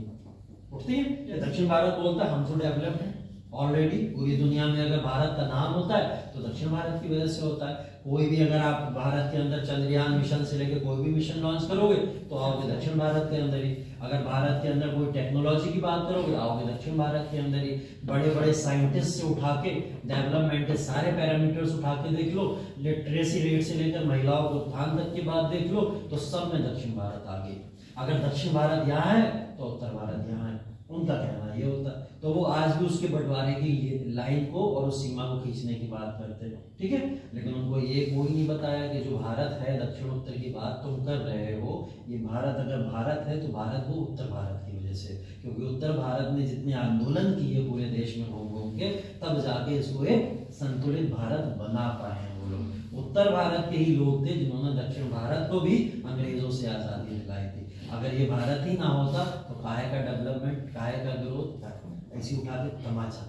S1: दक्षिण भारत बोलता है हम तो डेवलप्ड हैं, ऑलरेडी पूरी दुनिया में अगर भारत का नाम होता है तो दक्षिण भारत की वजह से होता है। कोई भी अगर आप भारत के अंदर चंद्रयान मिशन से लेकर कोई भी मिशन लॉन्च करोगे तो आओगे दक्षिण भारत के अंदर ही। अगर भारत के अंदर कोई टेक्नोलॉजी की बात करोगे आओगे दक्षिण भारत के अंदर ही। बड़े बड़े साइंटिस्ट से उठा के डेवलपमेंट के सारे पैरामीटर्स उठा के देख लो, लिटरेसी रेट से लेकर महिलाओं को उत्थान तक की बात देख लो, तो सब में दक्षिण भारत आगे। अगर दक्षिण भारत यहाँ है तो उत्तर भारत यहाँ है, उनका कहना ये होता है। तो वो आज भी उसके बंटवारे की लाइन को और उस सीमा को खींचने की बात करते हैं, ठीक है। लेकिन उनको ये कोई नहीं बताया कि जो भारत है दक्षिण उत्तर की बात तुम कर रहे हो, ये भारत अगर भारत है तो भारत वो उत्तर भारत की वजह से, क्योंकि उत्तर भारत ने जितने आंदोलन किए पूरे देश में घूम घूम के, तब जाके इसको एक संतुलित भारत बना पाए हैं वो लोग। उत्तर भारत के ही लोग थे जिन्होंने दक्षिण भारत को भी अंग्रेजों से आजादी दिलाई थी। अगर ये भारत ही ना होता तो काहे का डेवलपमेंट, काहे का ग्रोथ, ऐसी उठा के तमाचा,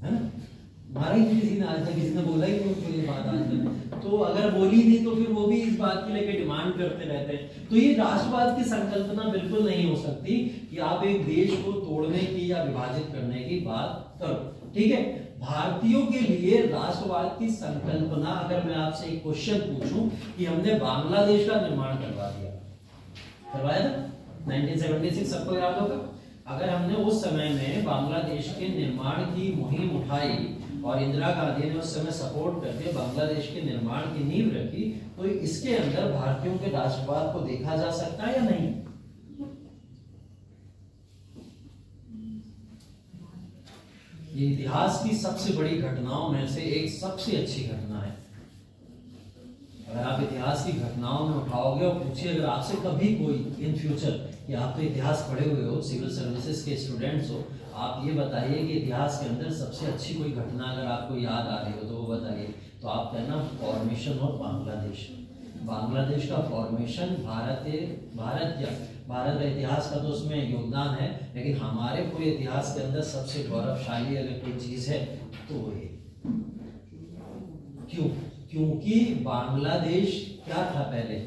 S1: है ना। हमारा ही किसी ने आज तक किसी ने बोला ही नहीं उसको ये बात आज तक, तो अगर बोली नहीं तो फिर वो भी इस बात के लेके डिमांड करते रहते हैं। तो ये राष्ट्रवाद की संकल्पना बिल्कुल नहीं हो सकती कि आप एक देश को तोड़ने की या विभाजित करने की बात करो, ठीक है। भारतीयों के लिए राष्ट्रवाद की संकल्पना, अगर मैं आपसे एक क्वेश्चन पूछूं कि हमने बांग्लादेश का निर्माण करवा दिया, करवाया था 1976, सबको याद होगा। अगर हमने उस समय में बांग्लादेश के निर्माण की मुहिम उठाई और इंदिरा गांधी ने उस समय सपोर्ट करके बांग्लादेश के निर्माण की नींव रखी, तो इसके अंदर भारतीयों के राष्ट्रवाद को देखा जा सकता है या नहीं? ये इतिहास की सबसे बड़ी घटनाओं में से एक सबसे अच्छी घटना है। अगर आप इतिहास की घटनाओं में उठाओगे और पूछिए अगर आपसे कभी कोई इन फ्यूचर, कि आप तो इतिहास पढ़े हुए हो, सिविल सर्विसेज के स्टूडेंट्स हो, आप ये बताइए कि इतिहास के अंदर सबसे अच्छी कोई घटना अगर आपको याद आ रही हो तो वो बताइए, तो आप कहना फॉर्मेशन ऑफ बांग्लादेश। बांग्लादेश का फॉर्मेशन भारत का इतिहास का तो उसमें योगदान है, लेकिन हमारे पूरे इतिहास के अंदर सबसे गौरवशाली अगर कोई चीज है तो वो है। क्यों? क्योंकि बांग्लादेश क्या था पहले?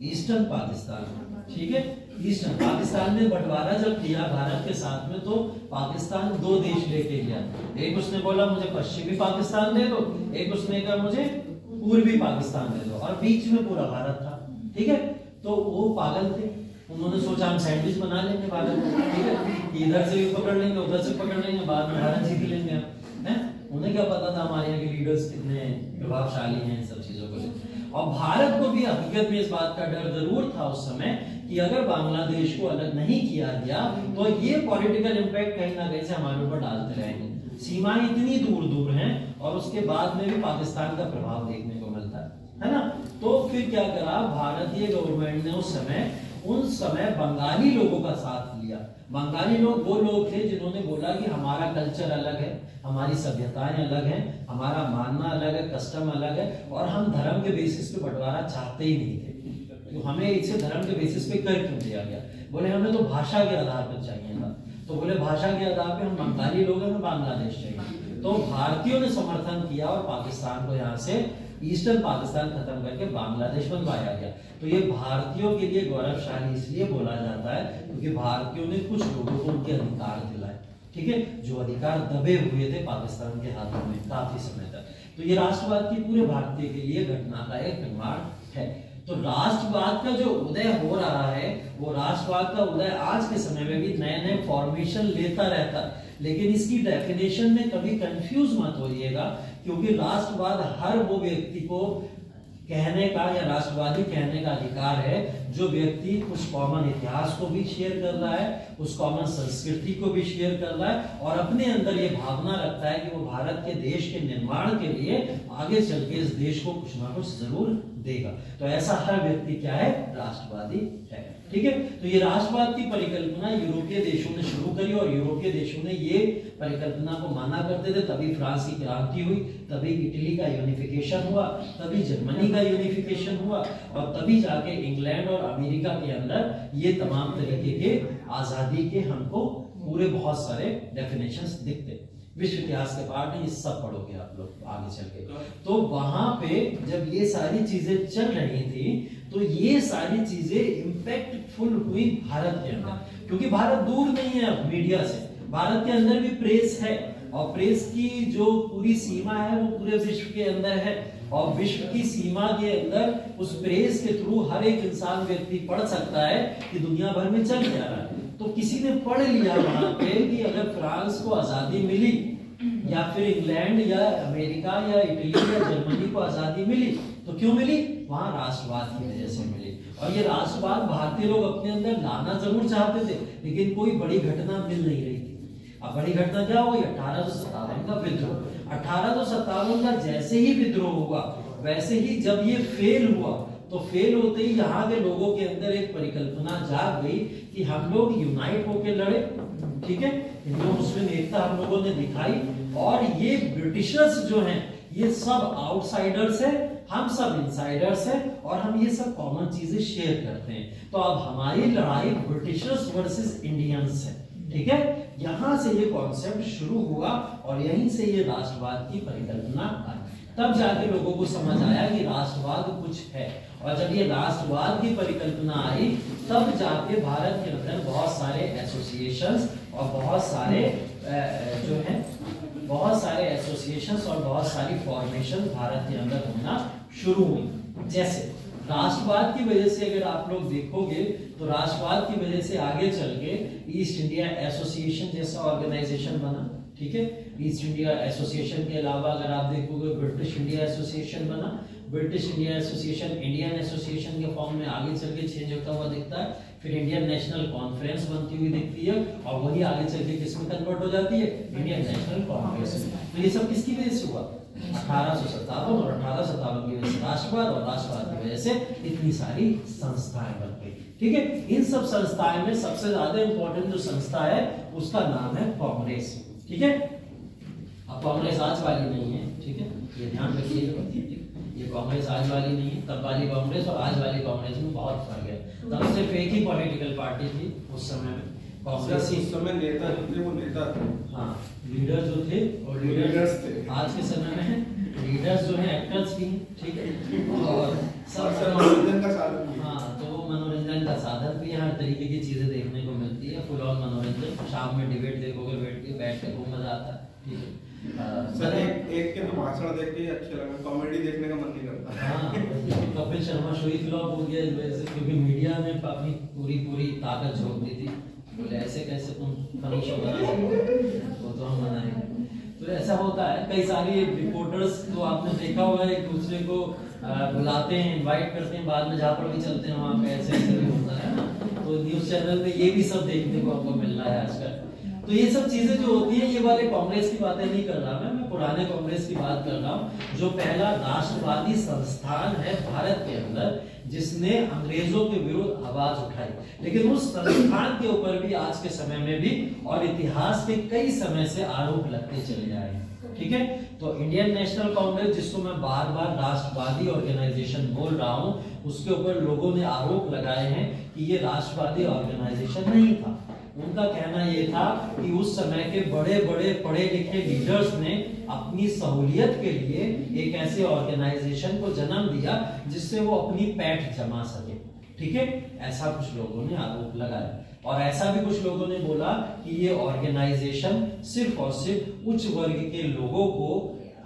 S1: ईस्टर्न पाकिस्तान, ठीक है। ईस्टर्न पाकिस्तान ने बंटवारा जब किया भारत के साथ में, तो पाकिस्तान दो देश लेके गया। एक उसने बोला मुझे पश्चिमी पाकिस्तान दे दो, एक उसने कहा मुझे पूर्वी पाकिस्तान दे दो, और बीच में पूरा भारत था, ठीक है। तो वो पागल थे, उन्होंने सोचा हम सैंडविच बना लेंगे भारत, ठीक है, इधर से भी पकड़ लेंगे उधर से पकड़ लेंगे, बाद में भारत जीत लेंगे हम, हैं। उन्हें क्या पता था हमारे यहाँ के लीडर्स कितने प्रभावशाली हैं इन सब चीजों को। और भारत को भी हकीकत में इस बात का डर जरूर था उस समय कि अगर बांग्लादेश को अलग नहीं किया गया तो ये पॉलिटिकल इम्पैक्ट कहीं ना कहीं से हमारे ऊपर डालते रहेंगे। सीमाएं इतनी दूर दूर हैं और उसके बाद में भी पाकिस्तान का प्रभाव देखने को मिलता है ना। तो फिर क्या करा भारतीय गवर्नमेंट ने उस समय बंगाली लोगों का साथ लिया। बंगाली लोग वो लोग थे जिन्होंने बोला कि हमारा कल्चर अलग है, हमारी सभ्यताएं अलग हैं, हमारा मानना अलग है, कस्टम अलग है, और हम धर्म के बेसिस पे बंटवारा चाहते ही नहीं थे। तो हमें इसे धर्म के बेसिस पे कर क्यों दिया गया? बोले हमें तो भाषा के आधार पर चाहिए था। तो बोले भाषा के आधार पे हम बंगाली लोग हैं, हमें बांग्लादेश चाहिए। तो भारतीयों ने समर्थन किया और पाकिस्तान को यहाँ से ईस्टर्न पाकिस्तान खत्म करके बांग्लादेश बनवाया गया। तो ये भारतीयों के लिए गौरवशाली इसलिए बोला जाता है क्योंकि भारतीयों ने कुछ लोगों को उनके अधिकार दिलाए, ठीक है, जो अधिकार दबे हुए थे पाकिस्तान के हाथों में काफी समय तक। तो ये राष्ट्रवाद की पूरे भारतीय के लिए घटना का एक निर्माण है। तो राष्ट्रवाद का जो उदय हो रहा है, वो राष्ट्रवाद का उदय आज के समय में भी नए नए फॉर्मेशन लेता रहता है, लेकिन इसकी डेफिनेशन में कभी कंफ्यूज मत होइएगा, क्योंकि राष्ट्रवाद हर वो व्यक्ति को कहने का या राष्ट्रवादी कहने का अधिकार है जो व्यक्ति उस कॉमन इतिहास को भी शेयर कर रहा है, उस कॉमन संस्कृति को भी शेयर कर रहा है, और अपने अंदर ये भावना रखता है कि वो भारत के देश के निर्माण के लिए आगे चल के इस देश को कुछ ना कुछ जरूर देगा। तो ऐसा हर व्यक्ति क्या है? राष्ट्रवादी है, ठीक है। तो ये राष्ट्रवाद की परिकल्पना यूरोपीय देशों ने शुरू करी और यूरोपीय देशों ने ये परिकल्पना को माना करते थे। तभी फ्रांस की क्रांति हुई, तभी इटली का यूनिफिकेशन हुआ, तभी जर्मनी का यूनिफिकेशन हुआ, और तभी जाके इंग्लैंड और अमेरिका के अंदर ये तमाम तरीके के आजादी के हमको पूरे बहुत सारे डेफिनेशंस दिखते। विश्व इतिहास के पार्ट है, ये सब पढ़ोगे आप लोग आगे चल के। तो वहां पे जब ये सारी चीजें चल रही थी तो ये सारी चीजें इम्पैक्टफुल हुई भारत के अंदर, क्योंकि भारत दूर नहीं है अब मीडिया से, भारत के अंदर भी प्रेस है, और प्रेस की जो पूरी सीमा है वो पूरे विश्व के अंदर है, और विश्व की सीमा के अंदर उस प्रेस के थ्रू हर एक इंसान व्यक्ति पढ़ सकता है कि दुनिया भर में चल क्या रहा है। तो किसी ने पढ़ लिया वहां पे कि अगर फ्रांस को आजादी मिली या फिर इंग्लैंड या अमेरिका या इटली या जर्मनी को आजादी मिली, तो क्यों मिली? वहां राष्ट्रवाद की वजह से मिली। और ये राष्ट्रवाद भारतीय लोग अपने अंदर लाना जरूर चाहते थे, लेकिन कोई बड़ी घटना मिल नहीं रही थी। अब बड़ी घटना क्या हुई? 1857 का विद्रोह। 1857 का जैसे ही विद्रोह हुआ, वैसे ही जब ये फेल हुआ, तो फेल होते ही यहाँ के लोगों के अंदर एक परिकल्पना जाग गई कि हम लोग यूनाइट होकर लड़े, ठीक है, हिंदू मुस्लिम एकता हम लोगों ने दिखाई, और ये ब्रिटिशर्स जो हैं ये सब आउटसाइडर्स है, हम सब इनसाइडर्स हैं, और हम ये सब कॉमन चीजें शेयर करते हैं। तो अब हमारी लड़ाई ब्रिटिशर्स वर्सेस इंडियंस है, ठीक है। यहां से ये कॉन्सेप्ट शुरू हुआ और यहीं से ये राष्ट्रवाद की परिकल्पना आई। तब जाके लोगों को समझ आया कि राष्ट्रवाद कुछ है, और जब ये राष्ट्रवाद की परिकल्पना आई तब जाके भारत के अंदर बहुत सारे एसोसिएशंस और बहुत सारे जो है बहुत सारे एसोसिएशंस और बहुत सारी फॉर्मेशन भारत के अंदर होना शुरू हुई। जैसे राष्ट्रवाद की वजह से अगर आप लोग देखोगे तो राष्ट्रवाद की वजह से आगे चल के ईस्ट इंडिया एसोसिएशन जैसा ऑर्गेनाइजेशन बना, ठीक है। ईस्ट इंडिया एसोसिएशन के अलावा अगर आप देखोगे ब्रिटिश इंडिया एसोसिएशन बना। British India association Indian association के फॉर्म में आगे चल के चेंज होता हुआ दिखता है। फिर इंडियन नेशनल कॉन्फ्रेंस बनती हुई दिखती है, और वही आगे चल के किसमें कन्वर्ट हो जाती है? Indian national Congress. तो ये सब किसकी वजह से हुआ? 1857 और 1857 की वजह से राष्ट्रवाद, और राष्ट्रवाद की वजह से इतनी सारी संस्थाएं बन गई, ठीक है। इन सब संस्थाएं में सबसे ज्यादा इंपॉर्टेंट जो संस्था है उसका नाम है कांग्रेस, ठीक है। अब कांग्रेस आज वाली नहीं है, ठीक है, ये ध्यान रखिए। ये कांग्रेस आज वाली नहीं है, तब वाली कांग्रेस और आज वाली कांग्रेस में बहुत फर्क है। तब सिर्फ एक ही पॉलिटिकल पार्टी थी उस समय में, कांग्रेस ही।
S4: उस समय नेता जो थे वो नेता थे,
S1: हाँ, लीडर जो थे और लीडर्स थे। आज के समय में लीडर्स जो है एक्टर्स भी, ठीक है, और सब
S4: मनोरंजन का साधन भी।
S1: हाँ, तो वो मनोरंजन का साधन भी, हर तरीके की चीजें देखने को मिलती है, फुल ऑन मनोरंजन। शाम में डिबेट देखोगे बैठ के खूब मजा आता है, ठीक है।
S4: सर एक के तो भाषण देख के अच्छे लगे, कॉमेडी देखने का मन नहीं करता।
S1: हाँ, कपिल शर्मा शो ही फ्लॉप हो गया वैसे, क्योंकि मीडिया ने अपनी पूरी ताकत झोंक दी थी। बोले ऐसे कैसे तुम फनी शो बना सकते, वो तो हम बनाएंगे। तो ऐसा होता है, कई सारे रिपोर्टर्स तो आपने देखा होगा एक दूसरे को बुलाते हैं, इनवाइट करते हैं, बाद में झापड़ भी चलते हैं वहाँ पे, ऐसे भी होता है ना। तो न्यूज चैनल पे ये भी सब देखने को हमको मिल रहा है आजकल। तो ये सब चीजें जो होती है, ये वाले कांग्रेस की बातें नहीं कर रहा मैं पुराने कांग्रेस की बात कर रहा हूँ, जो पहला राष्ट्रवादी संस्थान है भारत के अंदर जिसने अंग्रेजों के विरुद्ध आवाज उठाई। लेकिन उस संस्थान के ऊपर भी आज के समय में भी और इतिहास के कई समय से आरोप लगते चले आए, ठीक है। तो इंडियन नेशनल कांग्रेस, जिसको मैं बार बार राष्ट्रवादी ऑर्गेनाइजेशन बोल रहा हूँ, उसके ऊपर लोगों ने आरोप लगाए हैं कि ये राष्ट्रवादी ऑर्गेनाइजेशन नहीं था। उनका कहना यह था कि उस समय के बड़े बड़े पढ़े लिखे लीडर्स ने अपनी सहूलियत के लिए एक ऐसे ऑर्गेनाइजेशन को जन्म दिया जिससे वो अपनी पैठ जमा सके, ठीक है। ऐसा कुछ लोगों ने आरोप लगाया, और ऐसा भी कुछ लोगों ने बोला कि ये ऑर्गेनाइजेशन सिर्फ और सिर्फ उच्च वर्ग के लोगों को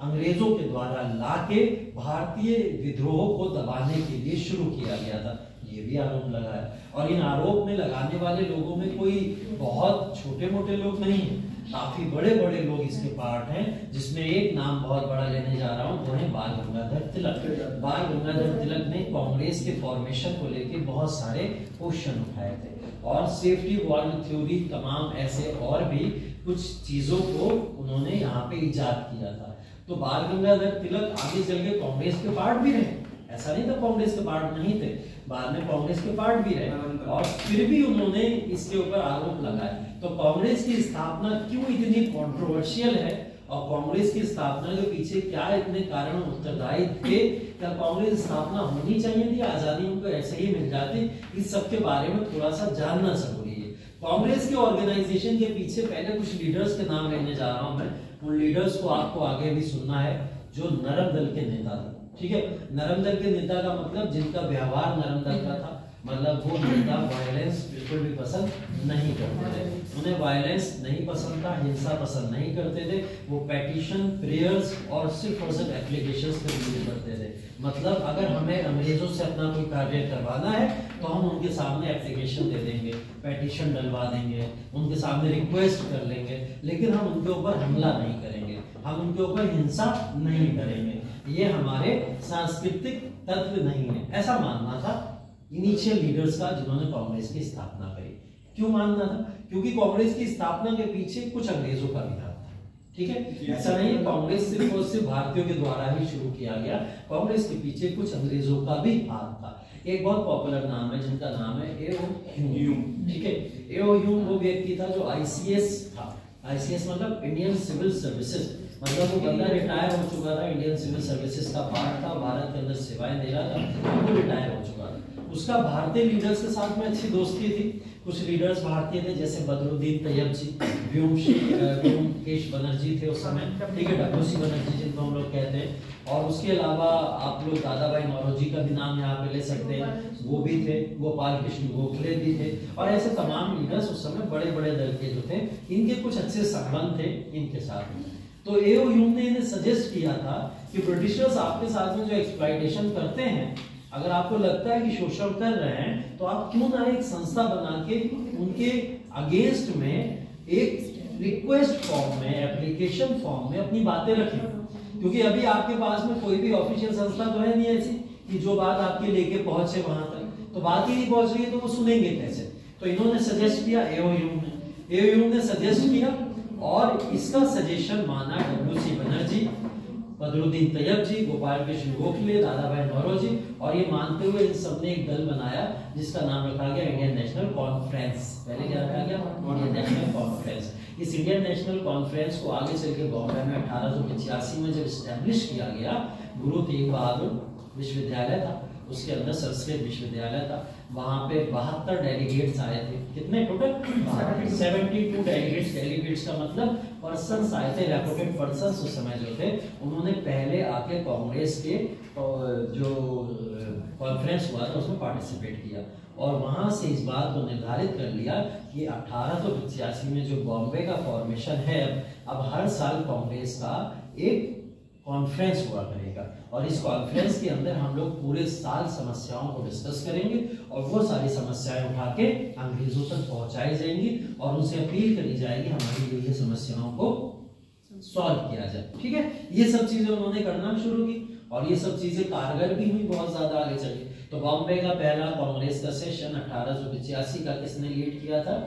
S1: अंग्रेजों के द्वारा लाके भारतीय विद्रोह को दबाने के लिए शुरू किया गया था। ये भी आरोप लगाया, और इन आरोप में लगाने वाले लोगों में कोई बहुत छोटे मोटे लोग नहीं है, काफी बड़े बड़े लोग इसके पार्ट हैं, जिसमें एक नाम बहुत बड़ा लेने जा रहा हूँ, वो है बाल गंगाधर तिलक। बाल गंगाधर तिलक ने कांग्रेस के फॉर्मेशन को लेके बहुत सारे क्वेश्चन उठाए थे, और सेफ्टी वॉल्व थ्योरी, तमाम ऐसे और भी कुछ चीजों को उन्होंने यहाँ पे इजाद किया था। तो बाल गंगाधर तिलक आगे चल के कांग्रेस के पार्ट भी रहे, ऐसा नहीं था कांग्रेस के पार्ट नहीं थे, बाद में कांग्रेस के पार्ट भी रहे, और फिर भी उन्होंने इसके ऊपर आरोप लगाए। तो कांग्रेस की स्थापना क्यों इतनी कंट्रोवर्शियल है, और कांग्रेस की स्थापना के पीछे क्या इतने कारण उत्तरदायी थे? क्या कांग्रेस स्थापना होनी चाहिए थी, आजादी उनको ऐसे ही मिल जाती? इस सब के बारे में थोड़ा सा जानना जरूरी है। कांग्रेस के ऑर्गेनाइजेशन के पीछे पहले कुछ लीडर्स के नाम लेने जा रहा हूं मैं, उन लीडर्स को आपको आगे भी सुनना है, जो नरम दल के नेता थे, ठीक है। नरम दल के नेता का मतलब जिनका व्यवहार नरम दल का था, मतलब वो नेता वायलेंस बिल्कुल भी पसंद नहीं करते थे, उन्हें वायलेंस नहीं पसंद था, हिंसा पसंद नहीं करते थे। वो पेटिशन, प्रेयर्स और सिर्फ एप्लीकेशंस पे डील करते थे। मतलब अगर हमें अंग्रेजों से अपना कोई कार्य करवाना है तो हम उनके सामने एप्लीकेशन दे देंगे, पेटिशन डलवा देंगे, उनके सामने रिक्वेस्ट कर लेंगे, लेकिन हम उनके ऊपर हमला नहीं करेंगे, हम उनके ऊपर हिंसा नहीं करेंगे। ये हमारे सांस्कृतिक तत्व नहीं है, ऐसा मानना था इनिशियल लीडर्स का जिन्होंने कांग्रेस की स्थापना करी। क्यों मानना था? क्योंकि कांग्रेस की स्थापना के पीछे कुछ अंग्रेजों का भी हाथ था। ठीक है, ऐसा नहीं है कांग्रेस सिर्फ और सिर्फ भारतीयों के द्वारा ही शुरू किया गया, कांग्रेस के पीछे कुछ अंग्रेजों का भी हाथ था। एक बहुत पॉपुलर नाम है जिनका नाम है एओ ह्यूम। ठीक है, एओ ह्यूम वो व्यक्ति था जो आईसीएस था। आईसीएस मतलब इंडियन सिविल सर्विसेज, मतलब वो बंदा रिटायर हो चुका था, इंडियन सिविल सर्विसेज का पार्ट था, भारत के अंदर सेवाएं दे रहा था, वो रिटायर हो चुका था। उसका भारतीय लीडर्स के साथ में अच्छी दोस्ती थी। कुछ लीडर्स भारतीय थे जैसे बदरुद्दीन तैयब जी, व्योमकेश बनर्जी थे उस समय, ठीक है, डब्ल्यूसी बनर्जी जिनको हम लोग कहते हैं। और उसके अलावा आप लोग दादा भाई नौरोजी का भी नाम यहाँ पे ले सकते हैं, वो भी थे, गोपाल कृष्ण गोखले भी थे, और ऐसे तमाम लीडर्स उस समय बड़े बड़े दल के जो थे, इनके कुछ अच्छे संबंध थे इनके साथ। तो एओ ह्यूम ने इन्हें सजेस्ट किया था कि ब्रिटिशर्स आपके साथ में जो एक्सप्लॉयटेशन करते हैं, अगर आपको लगता है कि शोषण कर रहे हैं, तो आप क्यों ना एक संस्था बना के उनके अगेंस्ट में एक रिक्वेस्ट फॉर्म में, एप्लीकेशन फॉर्म में अपनी बातें रखें। क्योंकि अभी आपके पास में कोई भी ऑफिशियल संस्था तो है नहीं ऐसी कि जो बात आपके लेके पहुंचे वहां तक, तो बात ही नहीं पहुंच रही है तो वो सुनेंगे कैसे। तो इन्होंने सजेस्ट किया, एओ ह्यूम ने सजेस्ट किया, और इसका सजेशन माना डब्ल्यूसी बनर्जी, बदरुद्दीन तैयब जी, गोपाल कृष्ण गोखले, दादा भाई नौरोजी, और ये मानते हुए इन सबने एक दल बनाया जिसका नाम रखा गया इंडियन नेशनल कॉन्फ्रेंस। पहले क्या रखा गया? Indian national conference. इस इंडियन नेशनल कॉन्फ्रेंस को आगे चल के बॉम्बे में 1885 में जब स्टैब्लिश किया गया, गुरु तेग बहादुर विश्वविद्यालय था, उसके अंदर संस्कृत विश्वविद्यालय था, वहां पे 72 डेलीगेट्स आए थे। कितने टोटल? 72 डेलीगेट्स। डेलीगेट्स का मतलब पर्सन्स आए थे, रेपुटेड पर्सन्स उस समय जो थे, उन्होंने पहले आके कांग्रेस के जो कॉन्फ्रेंस हुआ था उसमें पार्टिसिपेट किया, और वहां से इस बात को निर्धारित कर लिया कि 1885 में जो बॉम्बे का फॉर्मेशन है, अब हर साल कांग्रेस का एक कॉन्फ्रेंस हुआ करेगा, और इस कॉन्फ्रेंस के अंदर हम लोग पूरे साल समस्याओं को डिस्कस करेंगे, और वो सारी समस्याएं उठा के अंग्रेजों तक पहुंचाई जाएंगी, और उनसे अपील करी जाएगी हमारी ये समस्याओं को सॉल्व किया जाए। ठीक है, ये सब चीजें उन्होंने करना शुरू की, और ये सब चीजें कारगर भी हुई, बहुत ज्यादा आगे चली। तो बॉम्बे का पहला कांग्रेस का सेशन 1885 का किसने लीड किया था?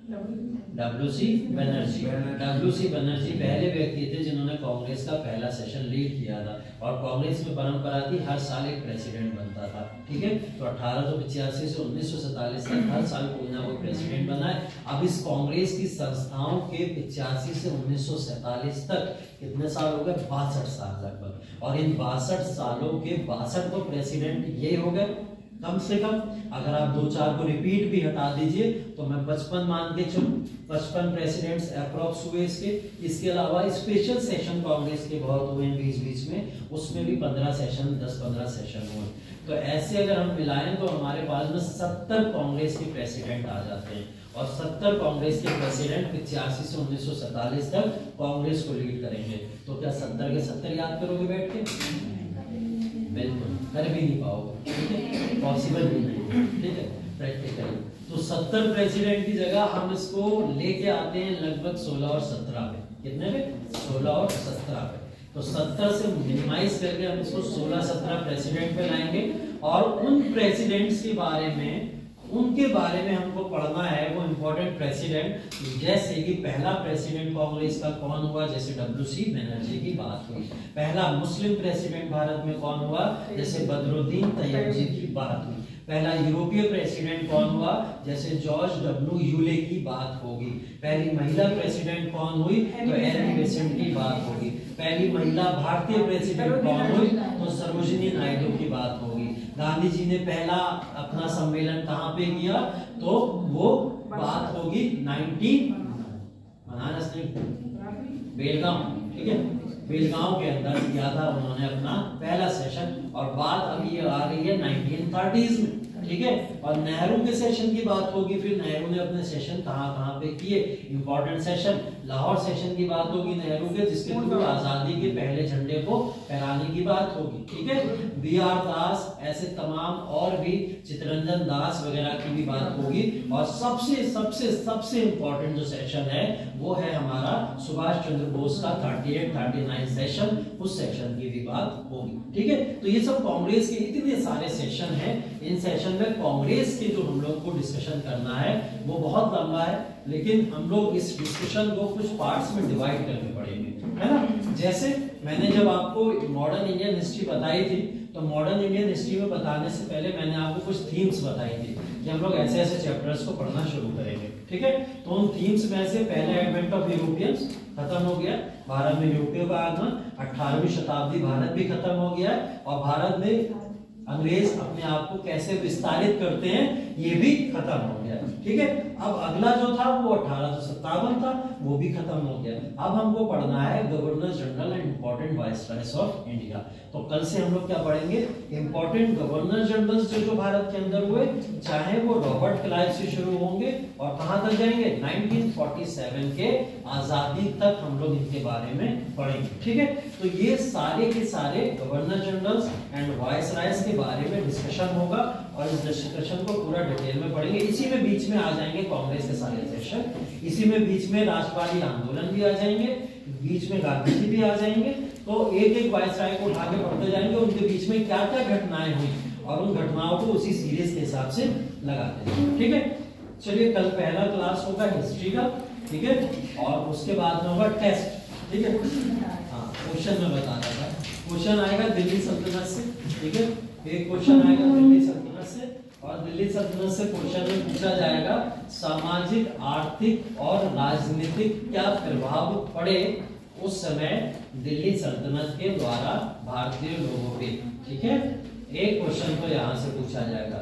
S1: डब्ल्यूसी बनर्जी। डब्ल्यूसी बनर्जी पहले व्यक्ति थे जिन्होंने कांग्रेस का पहला सेशन लीड किया था, और कांग्रेस में परंपरा थी हर साल एक प्रेसिडेंट बनता था। ठीक है, तो 1885 से 1947 तक हर साल कोई ना कोई प्रेसिडेंट बना है। अब इस कांग्रेस की संस्थाओं के 85 से 1947 तक कितने साल हो गए? 62 साल लगभग, और इन 62 सालों के 62 तो प्रेसिडेंट ये हो गए कम से कम। अगर आप 2-4 को रिपीट भी हटा दीजिए तो मैं 55 मान के चलूं, 55 प्रेसिडेंट्स अप्रॉक्स हुए इसके। इसके अलावा स्पेशल सेशन कांग्रेस के बहुत हुए बीच में, उसमें भी 15 सेशन, 10-15 सेशन हुए। तो ऐसे अगर हम मिलाएं तो हमारे पास में 70 कांग्रेस के प्रेसिडेंट आ जाते हैं, और 70 कांग्रेस के प्रेसिडेंट 85 से 1947 तक कांग्रेस को लीड करेंगे। तो क्या 70 के 70 याद करोगे बैठ के? बिल्कुल कर भी नहीं पाओगे, ठीक है, पॉसिबल भी नहीं, ठीक है, प्रैक्टिकली। तो 70 प्रेसिडेंट की जगह हम इसको लेके आते हैं लगभग 16 और 17 पे। कितने पे? 16 और 17 पे। तो 70 से मिनिमाइज करके हम इसको 16-17 प्रेसिडेंट पे लाएंगे, और उन प्रेसिडेंट्स के बारे में, उनके बारे में हमको पढ़ना है, वो इंपॉर्टेंट प्रेसिडेंट। जैसे कि पहला प्रेसिडेंट कांग्रेस का कौन हुआ? जैसे डब्ल्यूसी बनर्जी की बात हुई। पहला मुस्लिम प्रेसिडेंट भारत में कौन हुआ? जैसे बदरुद्दीन तैयब जी की बात हुई। पहला यूरोपीय प्रेसिडेंट कौन हुआ? जैसे जॉर्ज डब्ल्यू यूले की बात होगी। पहली महिला प्रेसिडेंट कौन हुई? तो एनी बेसेंट की बात होगी। पहली महिला भारतीय प्रेसिडेंट कौन हुई? तो सरोजिनी नायडू की बात होगी। गांधी जी ने पहला अपना सम्मेलन कहाँ पे किया? तो वो बात होगी 19 बनारस नहीं, बेलगांव, ठीक है, बेलगांव के अंदर किया था उन्होंने अपना पहला सेशन। और बात अभी आ रही है 1930s में, ठीक है। और नेहरू के सेशन की बात होगी, फिर नेहरू ने अपने सेशन कहाँ कहाँ पे किए, इंपॉर्टेंट सेशन। लाहौर सेशन की बात होगी नेहरू के, जिसके थ्रू आजादी के पहले झंडे को फहराने की बात होगी, ठीक है। BR दास, ऐसे तमाम और भी, चित्तरंजन दास वगैरह की भी बात होगी। और सबसे सबसे सबसे इंपॉर्टेंट जो सेशन है वो है हमारा सुभाष चंद्र बोस का 38-39 सेशन, उस सेशन की भी बात होगी, ठीक है। तो ये सब कांग्रेस के इतने सारे सेशन हैं। इन सेशन में कांग्रेस के जो हम लोग को डिस्कशन करना है वो बहुत लंबा है, लेकिन हम लोग इस डिस्कशन को कुछ पार्ट्स में डिवाइड करके पढ़ेंगे, है ना। जैसे मैंने जब आपको मॉडर्न इंडियन हिस्ट्री बताई थी, तो मॉडर्न इंडियन हिस्ट्री में बताने से पहले मैंने आपको कुछ थीम्स बताई थी कि हम लोग ऐसे ऐसे चैप्टर्स को पढ़ना शुरू करेंगे, ठीक है। तो उन थीम्स में से पहले एडवेंट ऑफ यूरोपियंस खत्म हो गया, भारत में यूरोपियों का आगमन। 18वीं शताब्दी भारत भी खत्म हो गया है, और भारत में अंग्रेज अपने आप को कैसे विस्तारित करते हैं ये भी खत्म हो गया, ठीक है। अब अगला जो था वो 1857 था, वो भी खत्म हो गया। अब हमको पढ़ना है governor general and important viceroys of India. तो कल से हम लोग क्या पढ़ेंगे, इंपॉर्टेंट गवर्नर जनरल्स जो भारत के अंदर हुए, चाहे वो रॉबर्ट क्लाइव से शुरू होंगे और कहां तक जाएंगे, 1947 के आजादी तक हम लोग इनके बारे में पढ़ेंगे, ठीक है। तो ये सारे के सारे गवर्नर जनरल्स एंड वाइसरॉयस के बारे में डिस्कशन होगा, और इस डिस्कशन को पूरा डिटेल में पढ़ेंगे। इसी में बीच में आ जाएंगे कांग्रेस के सारे सेशन, इसी में बीच में राष्ट्रवादी आंदोलन भी आ जाएंगे, बीच में गांधी जी भी आ जाएंगे। तो एक एक वाइसराय को उठा के पढ़ते जाएंगे, उनके बीच में क्या क्या घटनाएं हुई, और उन घटनाओं को उसी सीरीज के हिसाब से लगाते हैं, ठीक है। चलिए, कल पहला क्लास होगा हिस्ट्री का, ठीक है, और उसके बाद में होगा टेस्ट, ठीक है। हाँ, क्वेश्चन में बता रहा था, क्वेश्चन आएगा दिल्ली सल्तनत से, ठीक है। एक क्वेश्चन आएगा दिल्ली सल्तनत से, और दिल्ली सल्तनत से क्वेश्चन में पूछा जाएगा सामाजिक, आर्थिक और राजनीतिक क्या प्रभाव पड़े उस समय दिल्ली सल्तनत के द्वारा भारतीय लोगों पे, ठीक है। एक क्वेश्चन तो यहाँ से पूछा जाएगा।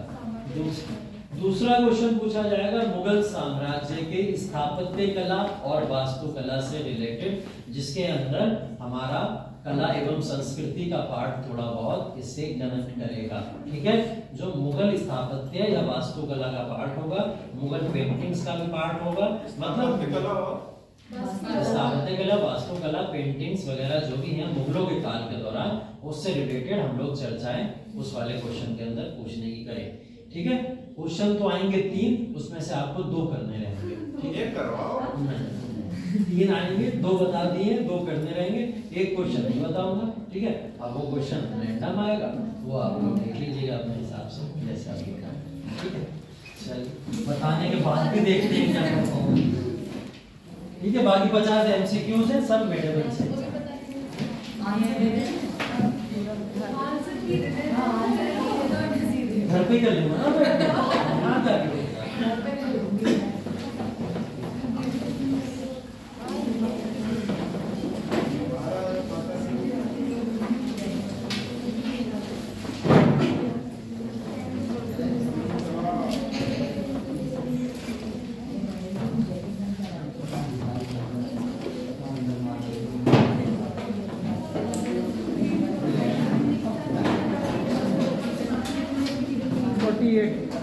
S1: दूसरा क्वेश्चन पूछा जाएगा मुगल साम्राज्य के स्थापत्य कला और वास्तुकला से रिलेटेड, जिसके अंदर हमारा कला एवं संस्कृति का पार्ट थोड़ा बहुत इससे कनेक्ट करेगा, ठीक है। जो मुगल स्थापत्य या वास्तुकला का पार्ट होगा, मुगल पेंटिंग्स का भी पार्ट होगा, मतलब स्थापत्य कला, वास्तुकला, पेंटिंग्स वगैरह जो भी हैं मुगलों के काल के दौरान, उससे रिलेटेड हम लोग चर्चाएं उस वाले क्वेश्चन के अंदर पूछने की करें, ठीक है। क्वेश्चन तो आएंगे 3, उसमें से आपको 2 करने रहेंगे, ठीक है। 3 आएंगे, 2 बता दिए, 2 करने रहेंगे, एक क्वेश्चन नहीं बताऊंगा, ठीक है। अब वो क्वेश्चन रैंडम आएगा, वो आप लोग देख लीजिएगा अपने हिसाब से, जैसे आप बताएं, ठीक है। चलिए, बताने के बाद भी देखते हैं क्या करता हूँ, ठीक है। बाकी 50 MCQs है, सब मेडेबल से। घर पे कर लूंगा ना, जाके
S3: 48